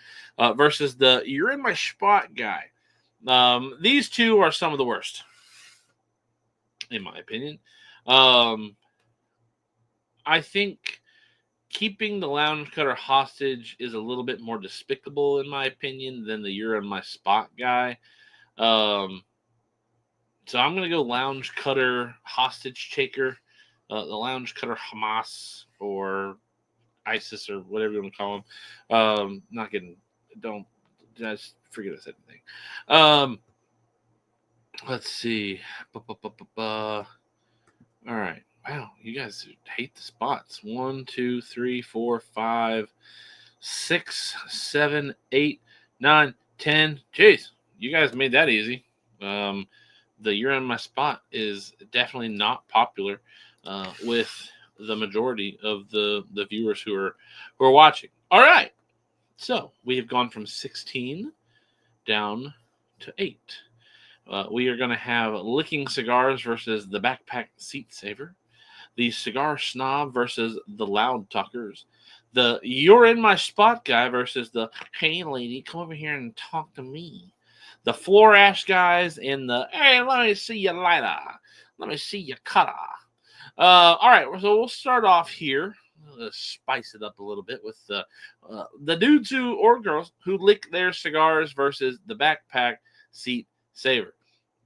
Versus the you're in my spot guy. These two are some of the worst, in my opinion. I think keeping the lounge cutter hostage is a little bit more despicable, in my opinion, than the you're in my spot guy. So I'm going to go lounge cutter hostage taker, the lounge cutter Hamas or ISIS or whatever you want to call them. Don't just forget I said anything. Let's see. All right. Wow, you guys hate the spots. 1, 2, 3, 4, 5, 6, 7, 8, 9, 10. Jeez, you guys made that easy. Um, the You're in My Spot is definitely not popular with the majority of the viewers who are watching. All right, so we have gone from 16 down to 8. We are going to have Licking Cigars versus the Backpack Seat Saver, the Cigar Snob versus the Loud Talkers, the You're in My Spot guy versus the Hey lady, come over here and talk to me, the Floor Ash guys, and the Hey, let me see your lighter, let me see your cutter. All right, so we'll start off here. Let's spice it up a little bit with the dudes who or girls who lick their cigars versus the Backpack Seat Saver.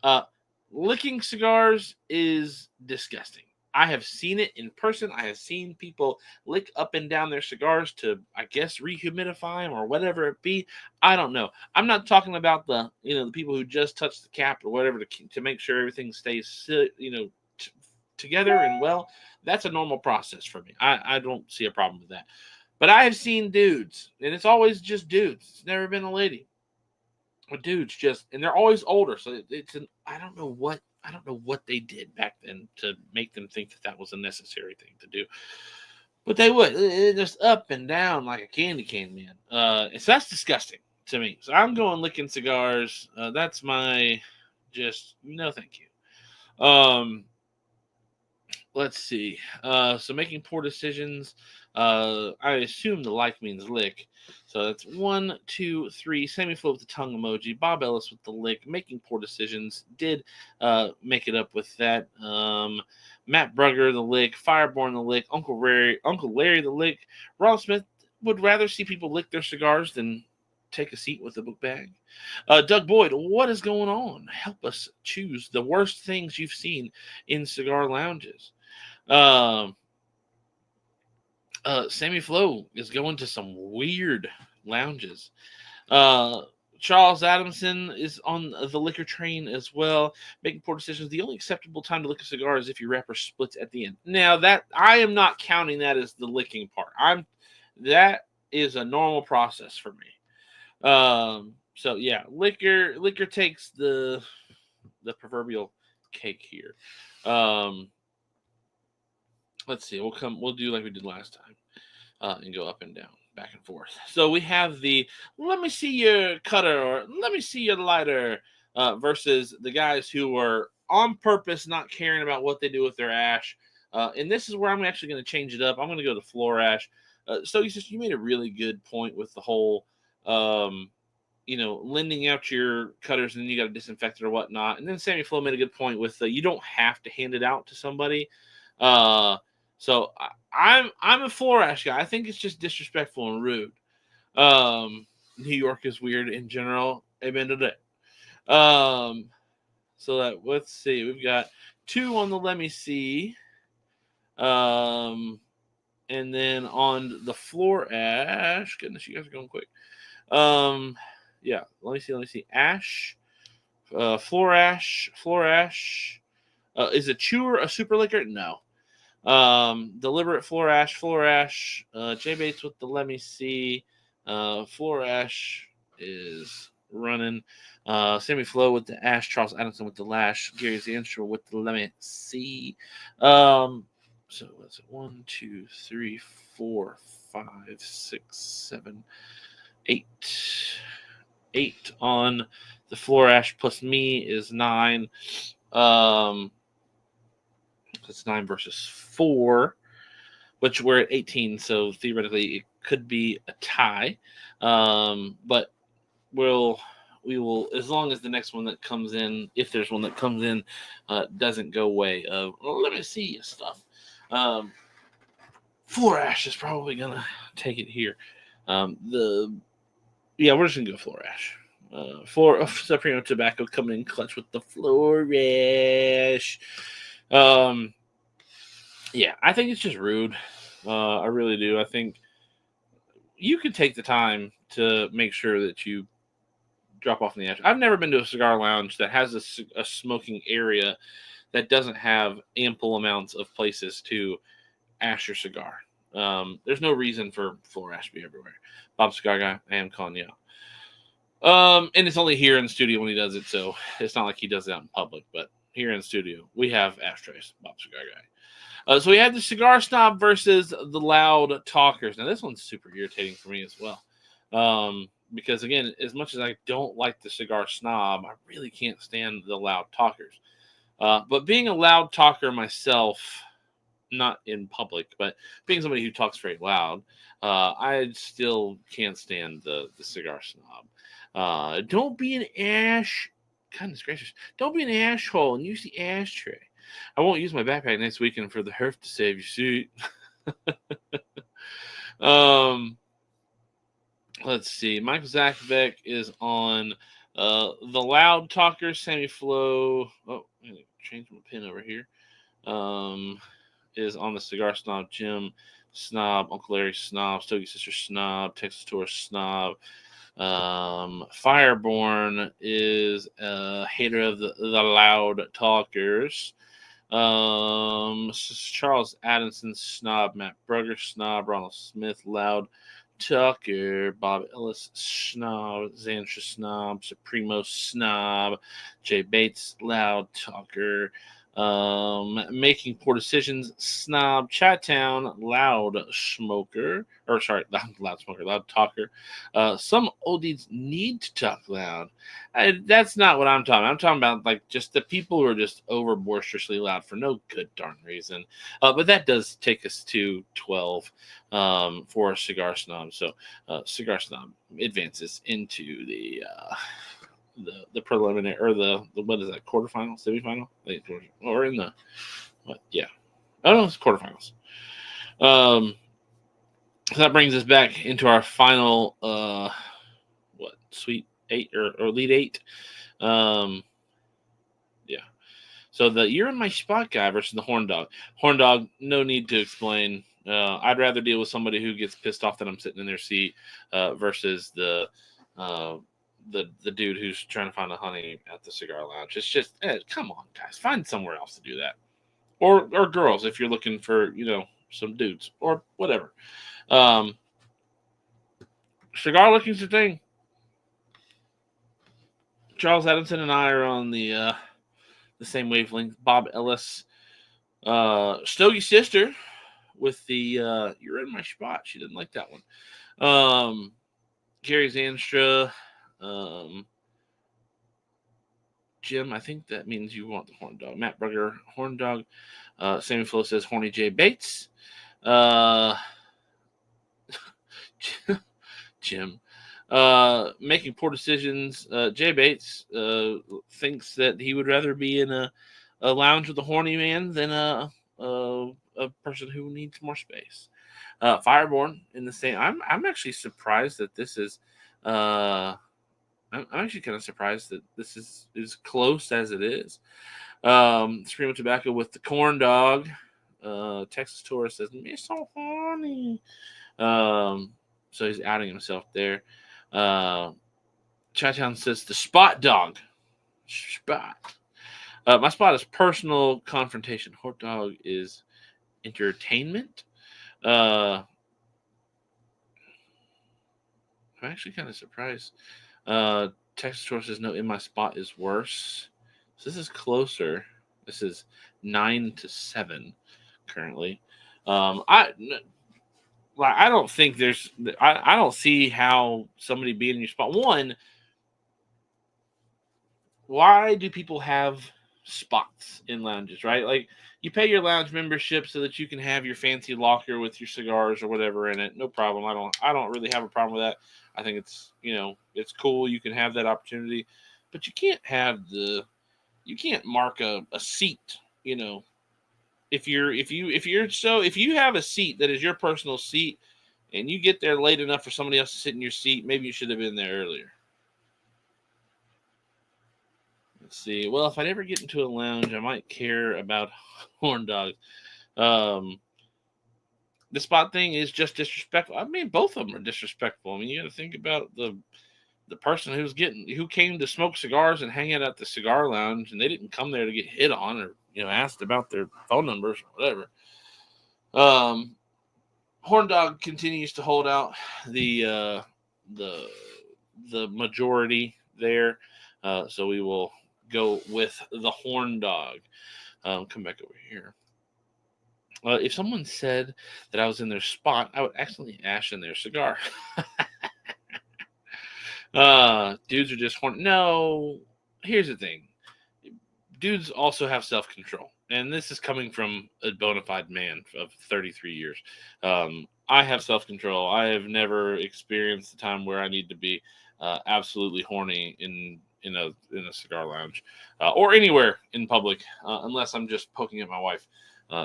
Uh, Licking cigars is disgusting. I have seen it in person. I have seen people lick up and down their cigars to, I guess, rehumidify them or whatever it be. I don't know. I'm not talking about the people who just touch the cap or whatever to make sure everything stays, together and well. That's a normal process for me. I don't see a problem with that. But I have seen dudes, and it's always just dudes. It's never been a lady. But dudes just, and they're always older, so I don't know what they did back then to make them think that was a necessary thing to do. But they would just up and down like a candy cane, man. So that's disgusting to me. So I'm going licking cigars. That's my just no, thank you. Let's see. So making poor decisions. I assume the like means lick. So that's 1, 2, 3. Sammy Flo with the tongue emoji. Bob Ellis with the lick. Making poor decisions. Did make it up with that. Matt Brugger the lick. Fireborn the lick. Uncle Larry the lick. Ron Smith would rather see people lick their cigars than take a seat with a book bag. Doug Boyd, what is going on? Help us choose the worst things you've seen in cigar lounges. Sammy Flo is going to some weird lounges. Charles Adamson is on the liquor train as well, making poor decisions. The only acceptable time to lick a cigar is if your wrapper splits at the end. Now that I am not counting that as the licking part. That is a normal process for me. So yeah, liquor takes the proverbial cake here. Let's see. We'll do like we did last time, and go up and down, back and forth. So we have the let me see your cutter or let me see your lighter versus the guys who are on purpose not caring about what they do with their ash. And this is where I'm actually going to change it up. I'm going to go to floor ash. So you made a really good point with the whole, lending out your cutters and then you got to disinfect it or whatnot. And then Sammy Flo made a good point with you don't have to hand it out to somebody. So I'm a floor ash guy. I think it's just disrespectful and rude. New York is weird in general. Amen to that. So let's see. We've got 2 on the let me see. And then on the floor ash. Goodness, you guys are going quick. Yeah. Let me see. Ash. Floor ash. Is a chewer a super liquor? No. Deliberate floor ash. Jay Bates with the let me see. Floor ash is running. Sammy Flo with the ash. Charles Adamson with the lash. Gary Zanstra with the let me see. So what's it? 1, 2, 3, 4, 5, 6, 7, 8. 8 on the floor ash plus me is 9. It's 9 versus 4, which we're at 18, so theoretically it could be a tie. But we will, as long as the next one that comes in, if there's one that comes in, doesn't go way of let me see your stuff. Floor ash is probably gonna take it here. We're just gonna go floor ash. For Supremo Tobacco coming in clutch with the floor ash. Yeah, I think it's just rude. I really do. I think you could take the time to make sure that you drop off in the ash. I've never been to a cigar lounge that has a smoking area that doesn't have ample amounts of places to ash your cigar. There's no reason for floor ash to be everywhere. Bob Cigar Guy, I am calling you out. And it's only here in the studio when he does it, so it's not like he does it out in public. But here in the studio, we have ashtrays, Bob Cigar Guy. So we had the cigar snob versus the loud talkers. Now this one's super irritating for me as well, because again, as much as I don't like the cigar snob, I really can't stand the loud talkers. But being a loud talker myself, not in public, but being somebody who talks very loud, I still can't stand the cigar snob. Don't be an ash. Goodness gracious. Don't be an asshole and use the ashtray. I won't use my backpack next weekend for the herf to save your suit. Let's see. Michael Zakovic is on the loud talker, Sammy Flo. Oh, I'm going to change my pin over here. Is on the cigar snob, Jim Snob, Uncle Larry Snob, Stogie Sister Snob, Texas Tourist Snob. Fireborn is a hater of the loud talkers. Charles Adamson Snob, Matt Brugger Snob, Ronald Smith Loud Talker, Bob Ellis Snob, Xantra Snob, Supremo Snob, Jay Bates Loud Talker. Making poor decisions, Snob, Chattown, Loud Smoker, Loud Smoker, Loud Talker. Some oldies need to talk loud. That's not what I'm talking about. I'm talking about like just the people who are just over boisterously loud for no good darn reason. But that does take us to 12 for Cigar Snob. So Cigar Snob advances into the preliminary, or the what is that, quarterfinal, semifinal, or in the what? Yeah, I don't know, it's quarterfinals. So that brings us back into our final Sweet 8 or Lead 8. Yeah. So the You're in My Spot guy versus the Horn Dog. Horn Dog, no need to explain. I'd rather deal with somebody who gets pissed off that I'm sitting in their seat versus the dude who's trying to find a honey at the cigar lounge. It's just, come on, guys, find somewhere else to do that. Or girls, if you're looking for, some dudes or whatever. Cigar looking's the thing. Charles Adamson and I are on the same wavelength. Bob Ellis, Stogie Sister with the You're in My Spot. She didn't like that one. Gary Zanstra, Jim, I think that means you want the Horn Dog. Matt Brugger, Horn Dog. Sammy Flo says Horny Jay Bates. Jim. Making poor decisions. Jay Bates thinks that he would rather be in a lounge with a horny man than a person who needs more space. Fireborn in the same. I'm actually surprised that this is. I'm actually kind of surprised that this is as close as it is. Supremo Tobacco with the Corn Dog. Texas Tourist says, "Me so horny." So he's outing himself there. Chattown says the Spot Dog. Spot. My spot is personal confrontation. Hot Dog is entertainment. I'm actually kind of surprised. Texas Tour says no, in my spot is worse. So this is closer. This is 9-7 currently. I don't think there's. I don't see how somebody being in your spot. One, why do people have spots in lounges, right? Like, you pay your lounge membership so that you can have your fancy locker with your cigars or whatever in it. No problem. I don't really have a problem with that. I think it's, it's cool. You can have that opportunity, but you can't have you can't mark a seat, if you have a seat that is your personal seat and you get there late enough for somebody else to sit in your seat, maybe you should have been there earlier. Let's see. Well, if I ever get into a lounge, I might care about Horn Dogs. The spot thing is just disrespectful. I mean, both of them are disrespectful. I mean, you got to think about the person who came to smoke cigars and hang out at the cigar lounge, and they didn't come there to get hit on or asked about their phone numbers or whatever. Horn Dog continues to hold out the majority there, so we will go with the Horn Dog. Come back over here. If someone said that I was in their spot, I would accidentally ash in their cigar. Dudes are just horn. No, here's the thing. Dudes also have self-control, and this is coming from a bona fide man of 33 years. I have self-control. I have never experienced a time where I need to be absolutely horny in a cigar lounge or anywhere in public, unless I'm just poking at my wife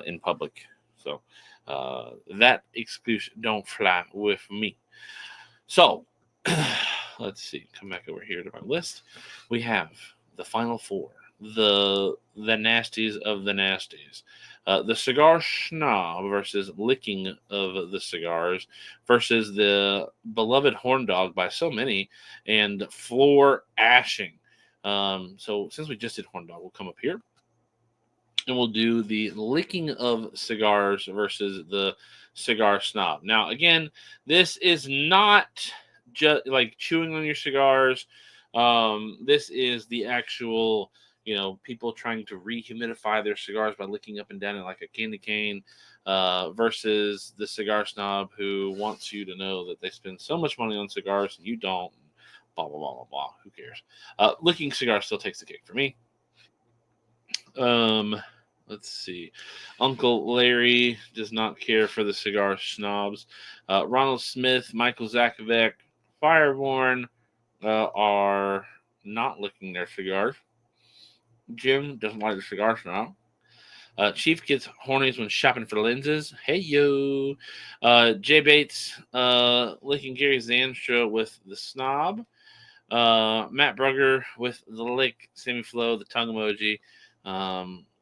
in public. So that excuse don't fly with me. So let's see. Come back over here to my list. We have the final four. The nasties of the nasties. The cigar snob versus licking of the cigars versus the beloved Horn Dog by so many and floor ashing. So since we just did Horn Dog, we'll come up here and we'll do the licking of cigars versus the cigar snob. Now, again, this is not just like chewing on your cigars. This is the actual, people trying to rehumidify their cigars by licking up and down it like a candy cane, versus the cigar snob who wants you to know that they spend so much money on cigars and you don't. Blah, blah, blah, blah, blah. Who cares? Licking cigars still takes the cake for me. Let's see. Uncle Larry does not care for the cigar snobs. Ronald Smith, Michael Zakovic, Fireborn are not licking their cigars. Jim doesn't like the cigar snob. Chief gets horny when shopping for lenses. Hey, yo. Jay Bates licking Gary Zanstra with the snob. Matt Brugger with the lick. Sammy Flo, the tongue emoji.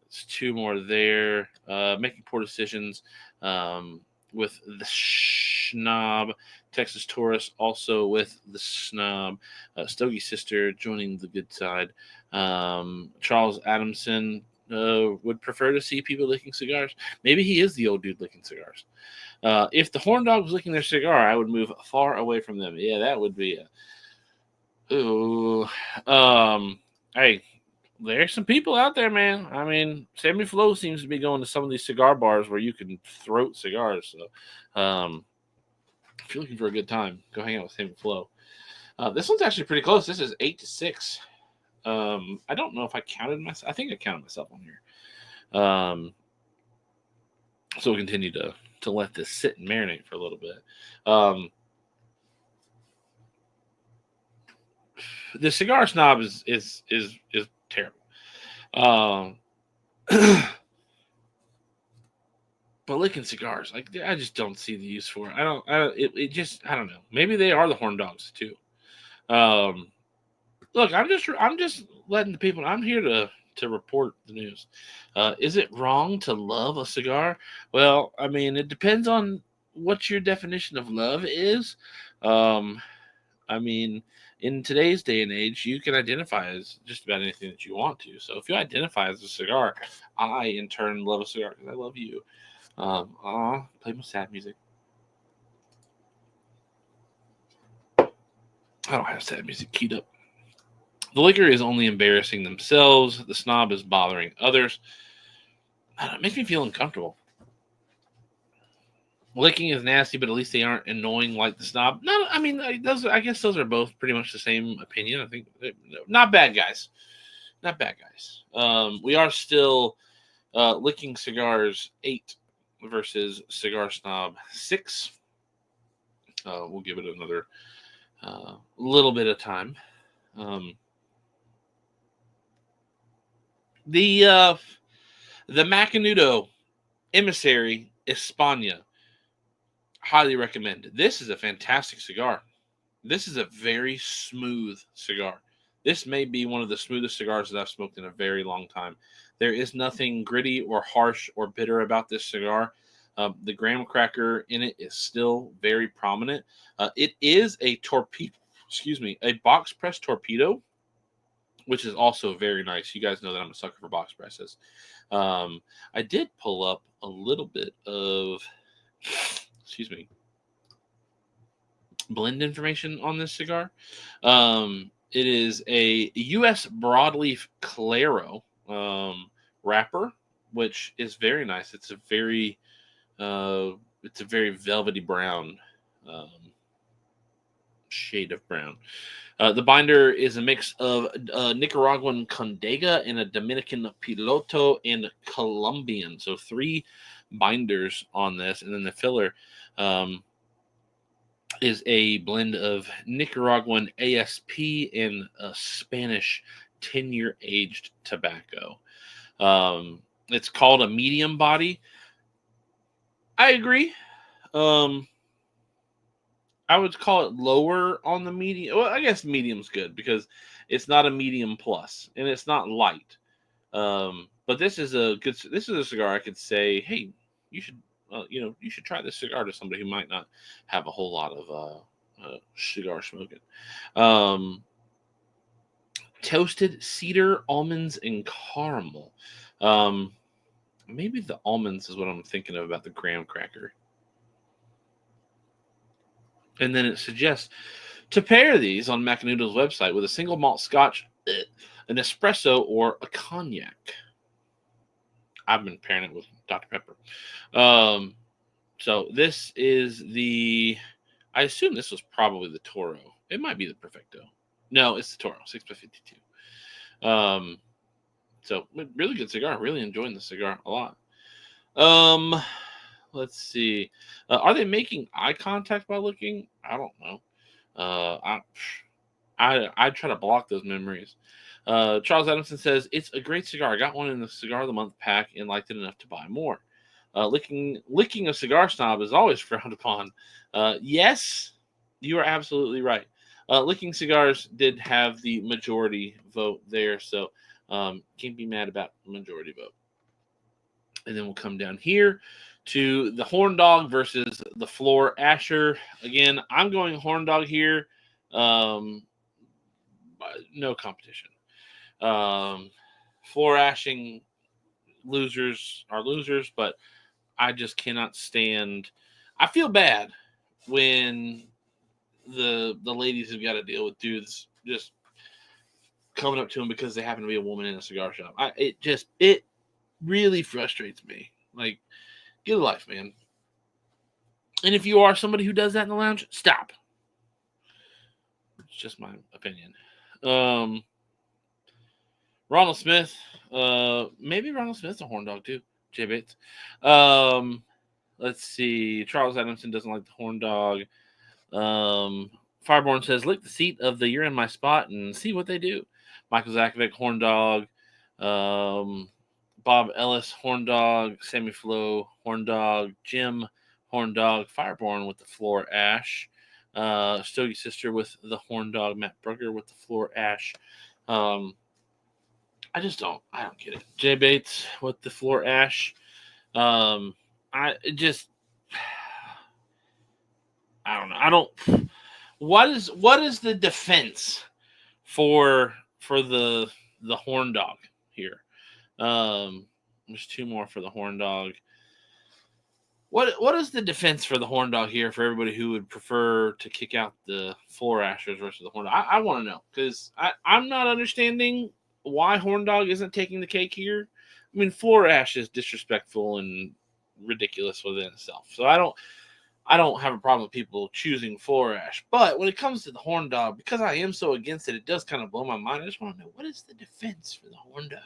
It's two more there. Making poor decisions with the snob. Texas Taurus also with the snob. Stogie Sister joining the good side. Charles Adamson would prefer to see people licking cigars. Maybe he is the old dude licking cigars. If the Horn Dog was licking their cigar, I would move far away from them. Yeah, that would be hey, there's some people out there, man. I mean, Sammy Flo seems to be going to some of these cigar bars where you can throat cigars. So, if you're looking for a good time, go hang out with Sammy Flo. This one's actually pretty close. This is 8-6. I don't know if I counted myself. I think I counted myself on here. So we'll continue to let this sit and marinate for a little bit. The cigar snob is terrible. But licking cigars, like, I just don't see the use for it. I don't know. Maybe they are the Horn Dogs too. Look, I'm just letting the people. I'm here to report the news. Is it wrong to love a cigar? Well, I mean, it depends on what your definition of love is. I mean, in today's day and age, you can identify as just about anything that you want to. So if you identify as a cigar, I in turn love a cigar because I love you. Play my sad music. I don't have sad music keyed up. The liquor is only embarrassing themselves. The snob is bothering others. It makes me feel uncomfortable. Licking is nasty, but at least they aren't annoying like the snob. No, I mean, I guess those are both pretty much the same opinion. I think not bad guys. Not bad guys. We are still licking cigars 8 versus cigar snob 6. We'll give it another little bit of time. The Macanudo Emissary España, highly recommend. This is a fantastic cigar. This is a very smooth cigar. This may be one of the smoothest cigars that I've smoked in a very long time. There is nothing gritty or harsh or bitter about this cigar. The graham cracker in it is still very prominent. It is a torpedo, a box press torpedo. which is also very nice. You guys know that I'm a sucker for box presses. I did pull up a little bit of, excuse me, blend information on this cigar. It is a U.S. broadleaf Claro wrapper, which is very nice. It's a very velvety brown um, shade of brown. The binder is a mix of Nicaraguan Condega and a Dominican Piloto and Colombian. So 3 binders on this, and then the filler um, is a blend of Nicaraguan ASP and Spanish 10-year aged tobacco. It's called a medium body. I agree. Um, I would call it lower on the medium. Well, I guess medium's good because it's not a medium plus and it's not light. But this is a good. This is a cigar I could say, hey, you should, you should try this cigar to somebody who might not have a whole lot of cigar smoking. Um, Toasted cedar, almonds, and caramel. Um, Maybe the almonds is what I'm thinking of about the graham cracker. And then it suggests to pair these on Macanudo's website with a single malt scotch, an espresso, or a cognac. I've been pairing it with Dr. Pepper. So this is I assume this was probably the Toro. It might be the Perfecto. No, it's the Toro, 6x52. So really good cigar. Really enjoying the cigar a lot. Let's see. Are they making eye contact while looking? I don't know. I try to block those memories. Charles Adamson says it's a great cigar. I got one in the Cigar of the Month pack and liked it enough to buy more. Licking a cigar snob is always frowned upon. Yes, you are absolutely right. Licking cigars did have the majority vote there, so can't be mad about the majority vote. And then we'll come down here to the Horn Dog versus the Floor Asher. Again, I'm going Horn Dog here. No competition. Floor ashing losers are losers, but I just cannot stand. I feel bad when the ladies have got to deal with dudes just coming up to them because they happen to be a woman in a cigar shop. It really frustrates me. Like, get a life, man. And if you are somebody who does that in the lounge, stop. It's just my opinion. Ronald Smith. Maybe Ronald Smith's a horn dog too. Jay Bates. Let's see. Charles Adamson doesn't like the horn dog. Fireborn says, lick the seat of the You're in My Spot and see what they do. Michael Zakovic, horn dog. Bob Ellis, horn dog. Sammy Flo, horn dog. Jim, horn dog. Fireborn with the floor ash. Stogie Sister with the horn dog. Matt Brugger with the floor ash. I don't get it. Jay Bates with the floor ash. I don't know. What is the defense for the horn dog here? There's 2 more for the horn dog. What is the defense for the horn dog here for everybody who would prefer to kick out the floor ashers versus the horn dog? I want to know, because I'm not understanding why horn dog isn't taking the cake here. I mean, floor ash is disrespectful and ridiculous within itself. So I don't have a problem with people choosing floor ash. But when it comes to the horn dog, because I am so against it, it does kind of blow my mind. I just want to know, what is the defense for the horn dog?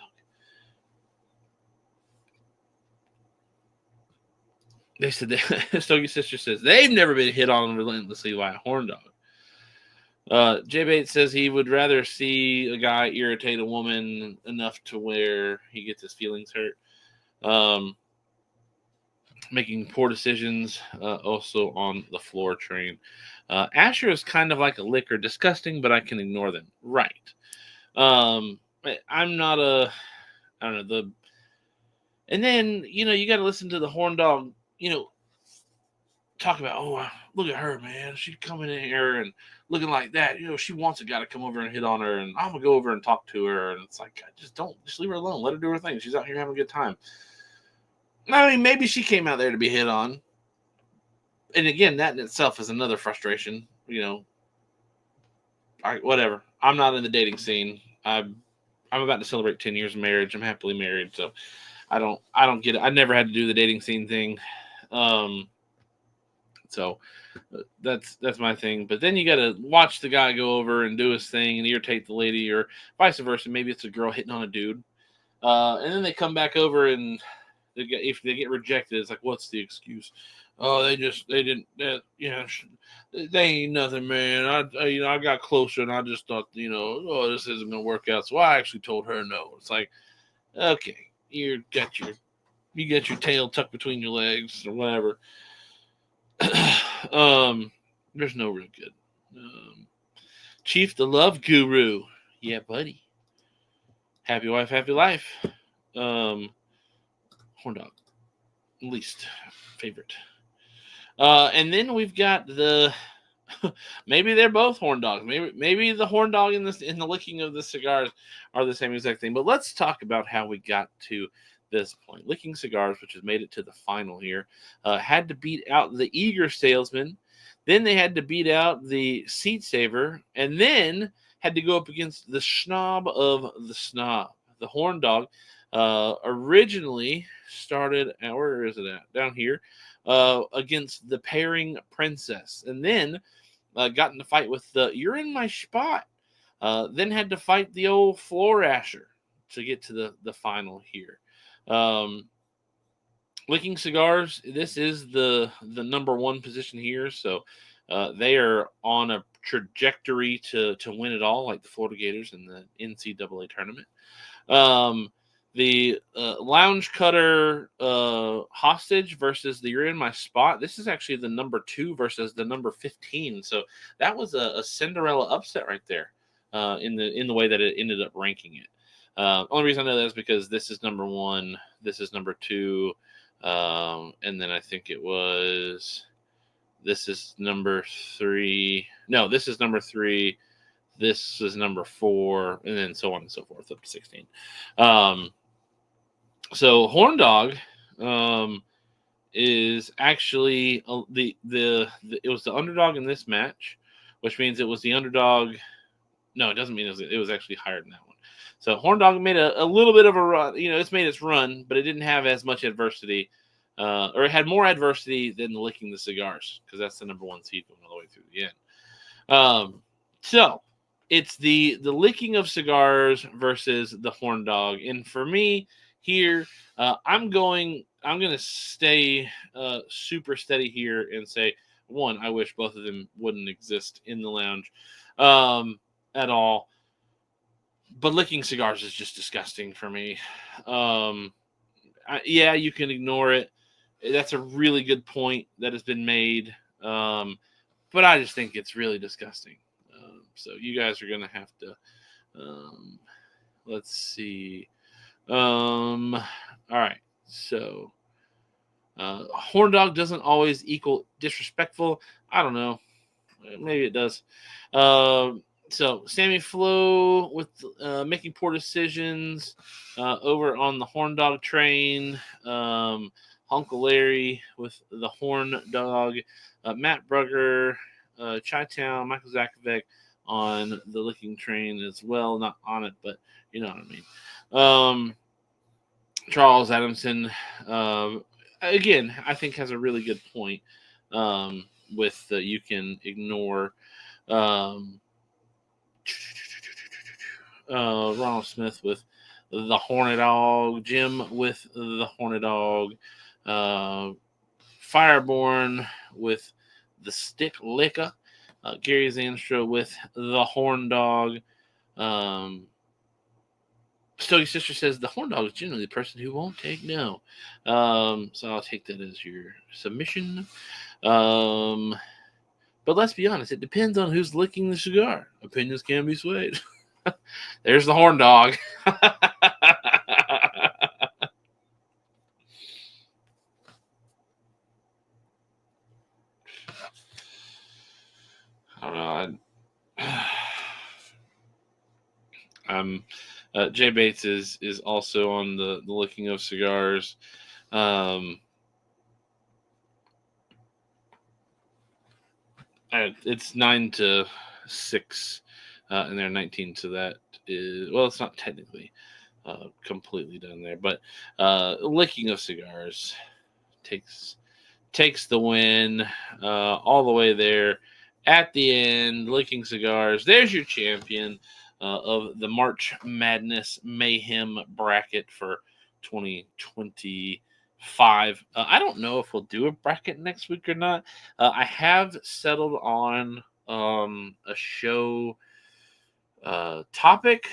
They said that Stogie Sister says they've never been hit on relentlessly by a horn dog. Jay Bates says he would rather see a guy irritate a woman enough to where he gets his feelings hurt. Making poor decisions, also on the floor train. Asher is kind of like a liquor, disgusting, but I can ignore them. Right. I'm not I don't know, and then, you got to listen to the horn dog, talk about, look at her, man. She's coming in here and looking like that. She wants a guy to come over and hit on her, and I'm gonna go over and talk to her. And it's like, just leave her alone. Let her do her thing. She's out here having a good time. I mean, maybe she came out there to be hit on. And again, that in itself is another frustration. Whatever. I'm not in the dating scene. I'm about to celebrate 10 years of marriage. I'm happily married, so I don't get it. I never had to do the dating scene thing. So that's my thing. But then you got to watch the guy go over and do his thing and irritate the lady, or vice versa. Maybe it's a girl hitting on a dude, and then they come back over and if they get rejected, it's like, what's the excuse? Oh, they didn't. They ain't nothing, man. I got closer and I just thought, oh, this isn't gonna work out. So I actually told her no. It's like, okay, you got your tail tucked between your legs or whatever. There's no real good. Chief, the love guru. Yeah, buddy. Happy wife, happy life. Horn dog. Least favorite. And then we've got the maybe they're both horn dogs. Maybe the horn dog in the licking of the cigars are the same exact thing. But let's talk about how we got to this point. Licking Cigars, which has made it to the final here, had to beat out the Eager Salesman. Then they had to beat out the Seat Saver, and then had to go up against the Snob of the Snob. The horn dog originally started, where is it at? Down here, against the Pairing Princess, and then got in the fight with the You're in My Spot. Then had to fight the old Floor Asher to get to the final here. Licking Cigars, this is the number one position here, so they are on a trajectory to win it all, like the Florida Gators in the NCAA tournament. The Lounge Cutter Hostage versus the You're in My Spot. This is actually the number 2 versus the number 15. So that was a Cinderella upset right there in the way that it ended up ranking it. Only reason I know that is because this is number 1, this is number 2, and then I think this is number 3. No, this is number 3. This is number 4, and then so on and so forth up to 16. So Horn Dog is actually it was the underdog in this match, which means it was the underdog. No, it doesn't mean it was actually higher than that one. So Horn Dog made a little bit of a run. It's made its run, but it didn't have as much adversity, or it had more adversity than Licking the Cigars, because that's the number 1 seed going all the way through the end. So it's the Licking of Cigars versus the Horn Dog, and for me here, I'm going to stay super steady here and say, one, I wish both of them wouldn't exist in the lounge at all. But Licking Cigars is just disgusting for me. Yeah, you can ignore it. That's a really good point that has been made. But I just think it's really disgusting. So you guys are going to have to, let's see. All right. So, Horn Dog doesn't always equal disrespectful. I don't know. Maybe it does. So Sammy Flo with making poor decisions over on the Horn Dog train. Uncle Larry with the Horn Dog. Matt Brugger, Chi-Town, Michael Zakovic on the Licking train as well. Not on it, but you know what I mean. Charles Adamson, again, I think has a really good point with you can ignore Ronald Smith with the Hornet Dog, Jim with the Hornet Dog, Fireborn with the Stick Licker, Gary Zanstra with the Horn Dog. Stogie Sister says the Horn Dog is generally the person who won't take no. So I'll take that as your submission. But let's be honest, it depends on who's licking the cigar. Opinions can be swayed. There's the Horn Dog. Jay Bates is also on the Licking of Cigars. It's 9 to 6, and they're 19. So that is, well, it's not technically completely done there, but Licking of Cigars takes the win all the way there at the end. Licking Cigars, there's your champion of the March Madness Mayhem bracket for 2025. I don't know if we'll do a bracket next week or not. I have settled on a show topic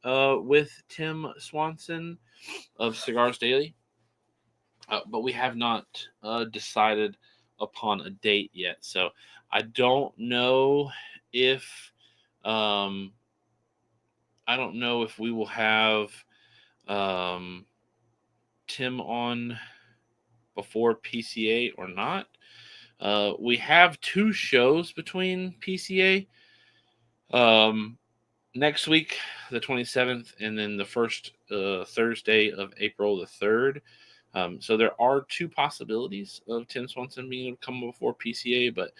with Tim Swanson of Cigars Daily. But we have not decided upon a date yet. So I don't know if we will have Tim on before PCA or not. We have 2 shows between PCA. Next week, the 27th, and then the first Thursday of April the 3rd. So there are 2 possibilities of Tim Swanson being able to come before PCA, but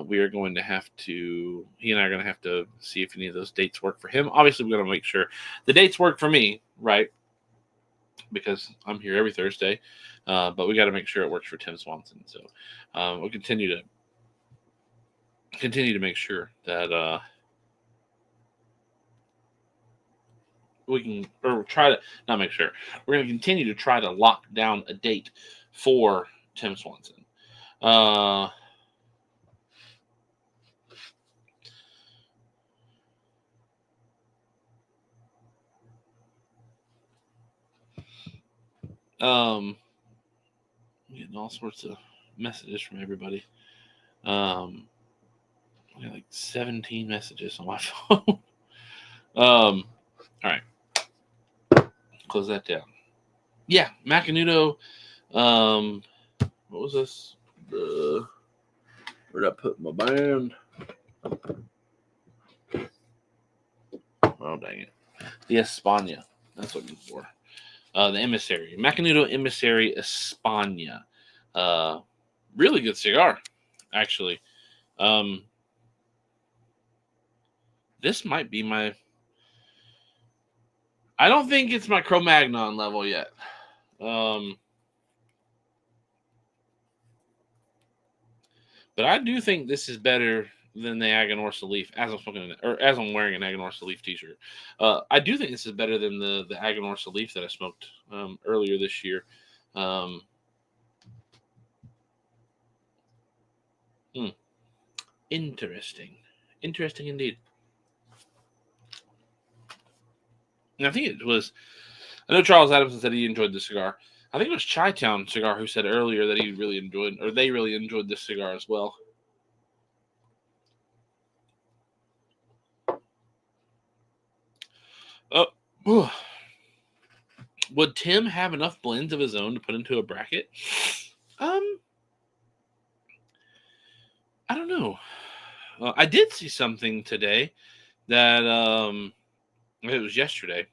we are going to have to, he and I are going to have to see if any of those dates work for him. Obviously, we're going to make sure the dates work for me, right? Because I'm here every Thursday, but we got to make sure it works for Tim Swanson. So we'll continue to make sure that we can, or try to not make sure. We're going to continue to try to lock down a date for Tim Swanson. I'm getting all sorts of messages from everybody. I got like 17 messages on my phone. All right. Close that down. Yeah, Macanudo. What was this? Where'd I put my band? Oh, dang it. The España. That's what I'm looking for. The Emissary. Macanudo Emissary España. Really good cigar, actually. This might be my... I don't think it's my Cro-Magnon level yet. But I do think this is better than the Aganorsa Leaf as I'm smoking, or as I'm wearing an Aganorsa Leaf t-shirt. I do think this is better than the Aganorsa Leaf that I smoked earlier this year. Interesting indeed. And I think it was, I know Charles Adamson said he enjoyed the cigar. I think it was Chi-Town Cigar who said earlier that he really enjoyed, or they really enjoyed this cigar as well. Would Tim have enough blends of his own to put into a bracket? I don't know. I did see something today that it was yesterday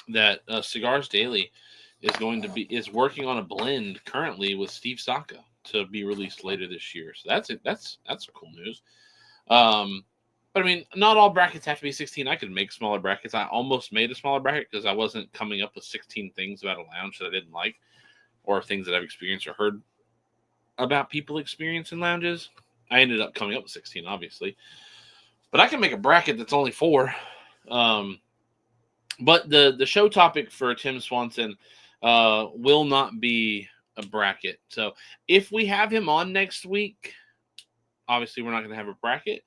that Cigars Daily is working on a blend currently with Steve Saka to be released later this year. So that's cool news. But I mean, not all brackets have to be 16. I could make smaller brackets. I almost made a smaller bracket because I wasn't coming up with 16 things about a lounge that I didn't like, or things that I've experienced or heard about people experiencing lounges. I ended up coming up with 16, obviously. But I can make a bracket that's only 4. But the show topic for Tim Swanson will not be a bracket. So if we have him on next week, obviously we're not going to have a bracket.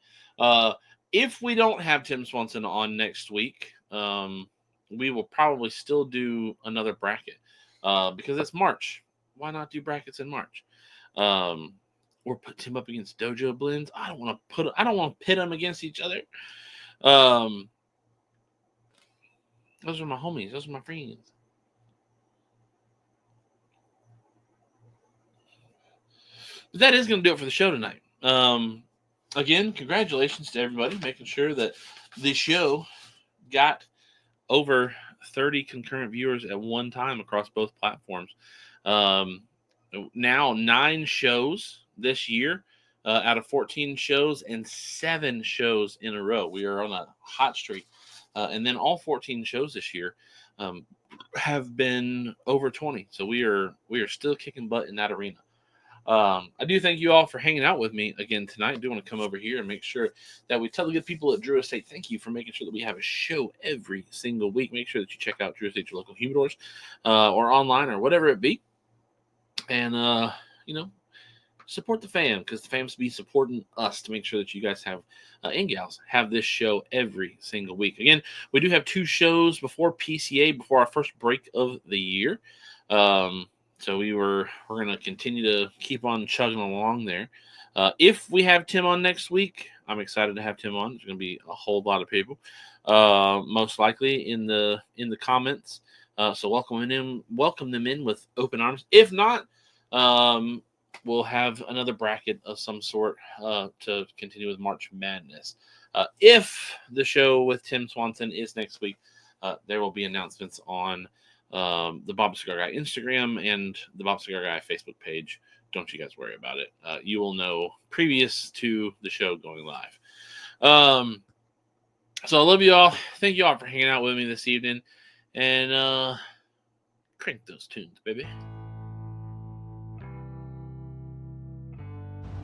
If we don't have Tim Swanson on next week, we will probably still do another bracket because it's March. Why not do brackets in March? Or put Tim up against Dojo blends. I don't want to pit them against each other. Those are my homies. Those are my friends. But that is going to do it for the show tonight. Again, congratulations to everybody making sure that the show got over 30 concurrent viewers at one time across both platforms. Now 9 shows this year out of 14 shows, and 7 shows in a row. We are on a hot streak. And then all 14 shows this year have been over 20. So we are still kicking butt in that arena. I do thank you all for hanging out with me again tonight. I do want to come over here and make sure that we tell the good people at Drew Estate thank you for making sure that we have a show every single week. Make sure that you check out Drew Estate, your local humidors, or online or whatever it be. And, support the fam, because the fam's be supporting us to make sure that you guys have, and gals, have this show every single week. Again, we do have 2 shows before PCA, before our first break of the year. So we're going to continue to keep on chugging along there. If we have Tim on next week, I'm excited to have Tim on. There's going to be a whole lot of people, most likely in the comments. So welcome them in with open arms. If not, we'll have another bracket of some sort to continue with March Madness. If the show with Tim Swanson is next week, there will be announcements on the Bob Cigar Guy Instagram and the Bob Cigar Guy Facebook page. Don't you guys worry about it. You will know previous to the show going live. So I love you all. Thank you all for hanging out with me this evening. And crank those tunes, baby.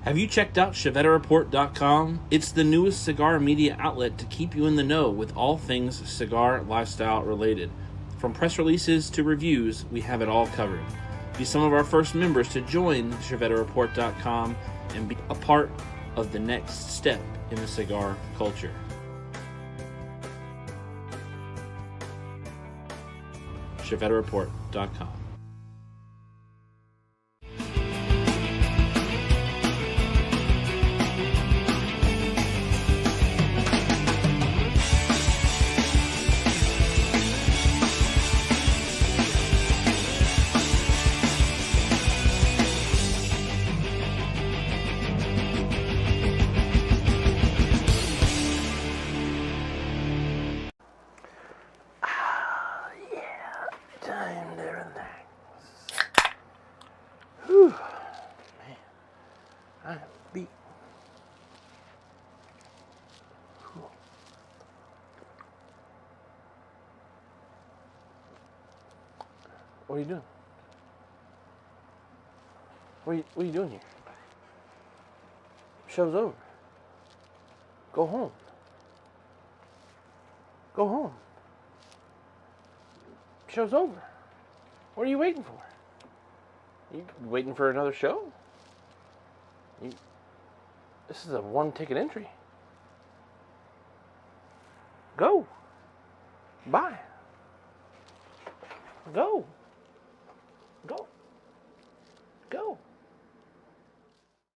Have you checked out ChevetteReport.com? It's the newest cigar media outlet to keep you in the know with all things cigar lifestyle related. From press releases to reviews, we have it all covered. Be some of our first members to join ChevetteReport.com and be a part of the next step in the cigar culture. ChevetteReport.com. Time to relax. Whew. Man, I'm beat. Whew. What are you doing? What are you doing here? Show's over. Go home. Go home. Show's over. What are you waiting for? You waiting for another show? This is a 1-ticket entry. Go. Bye. Go. Go. Go.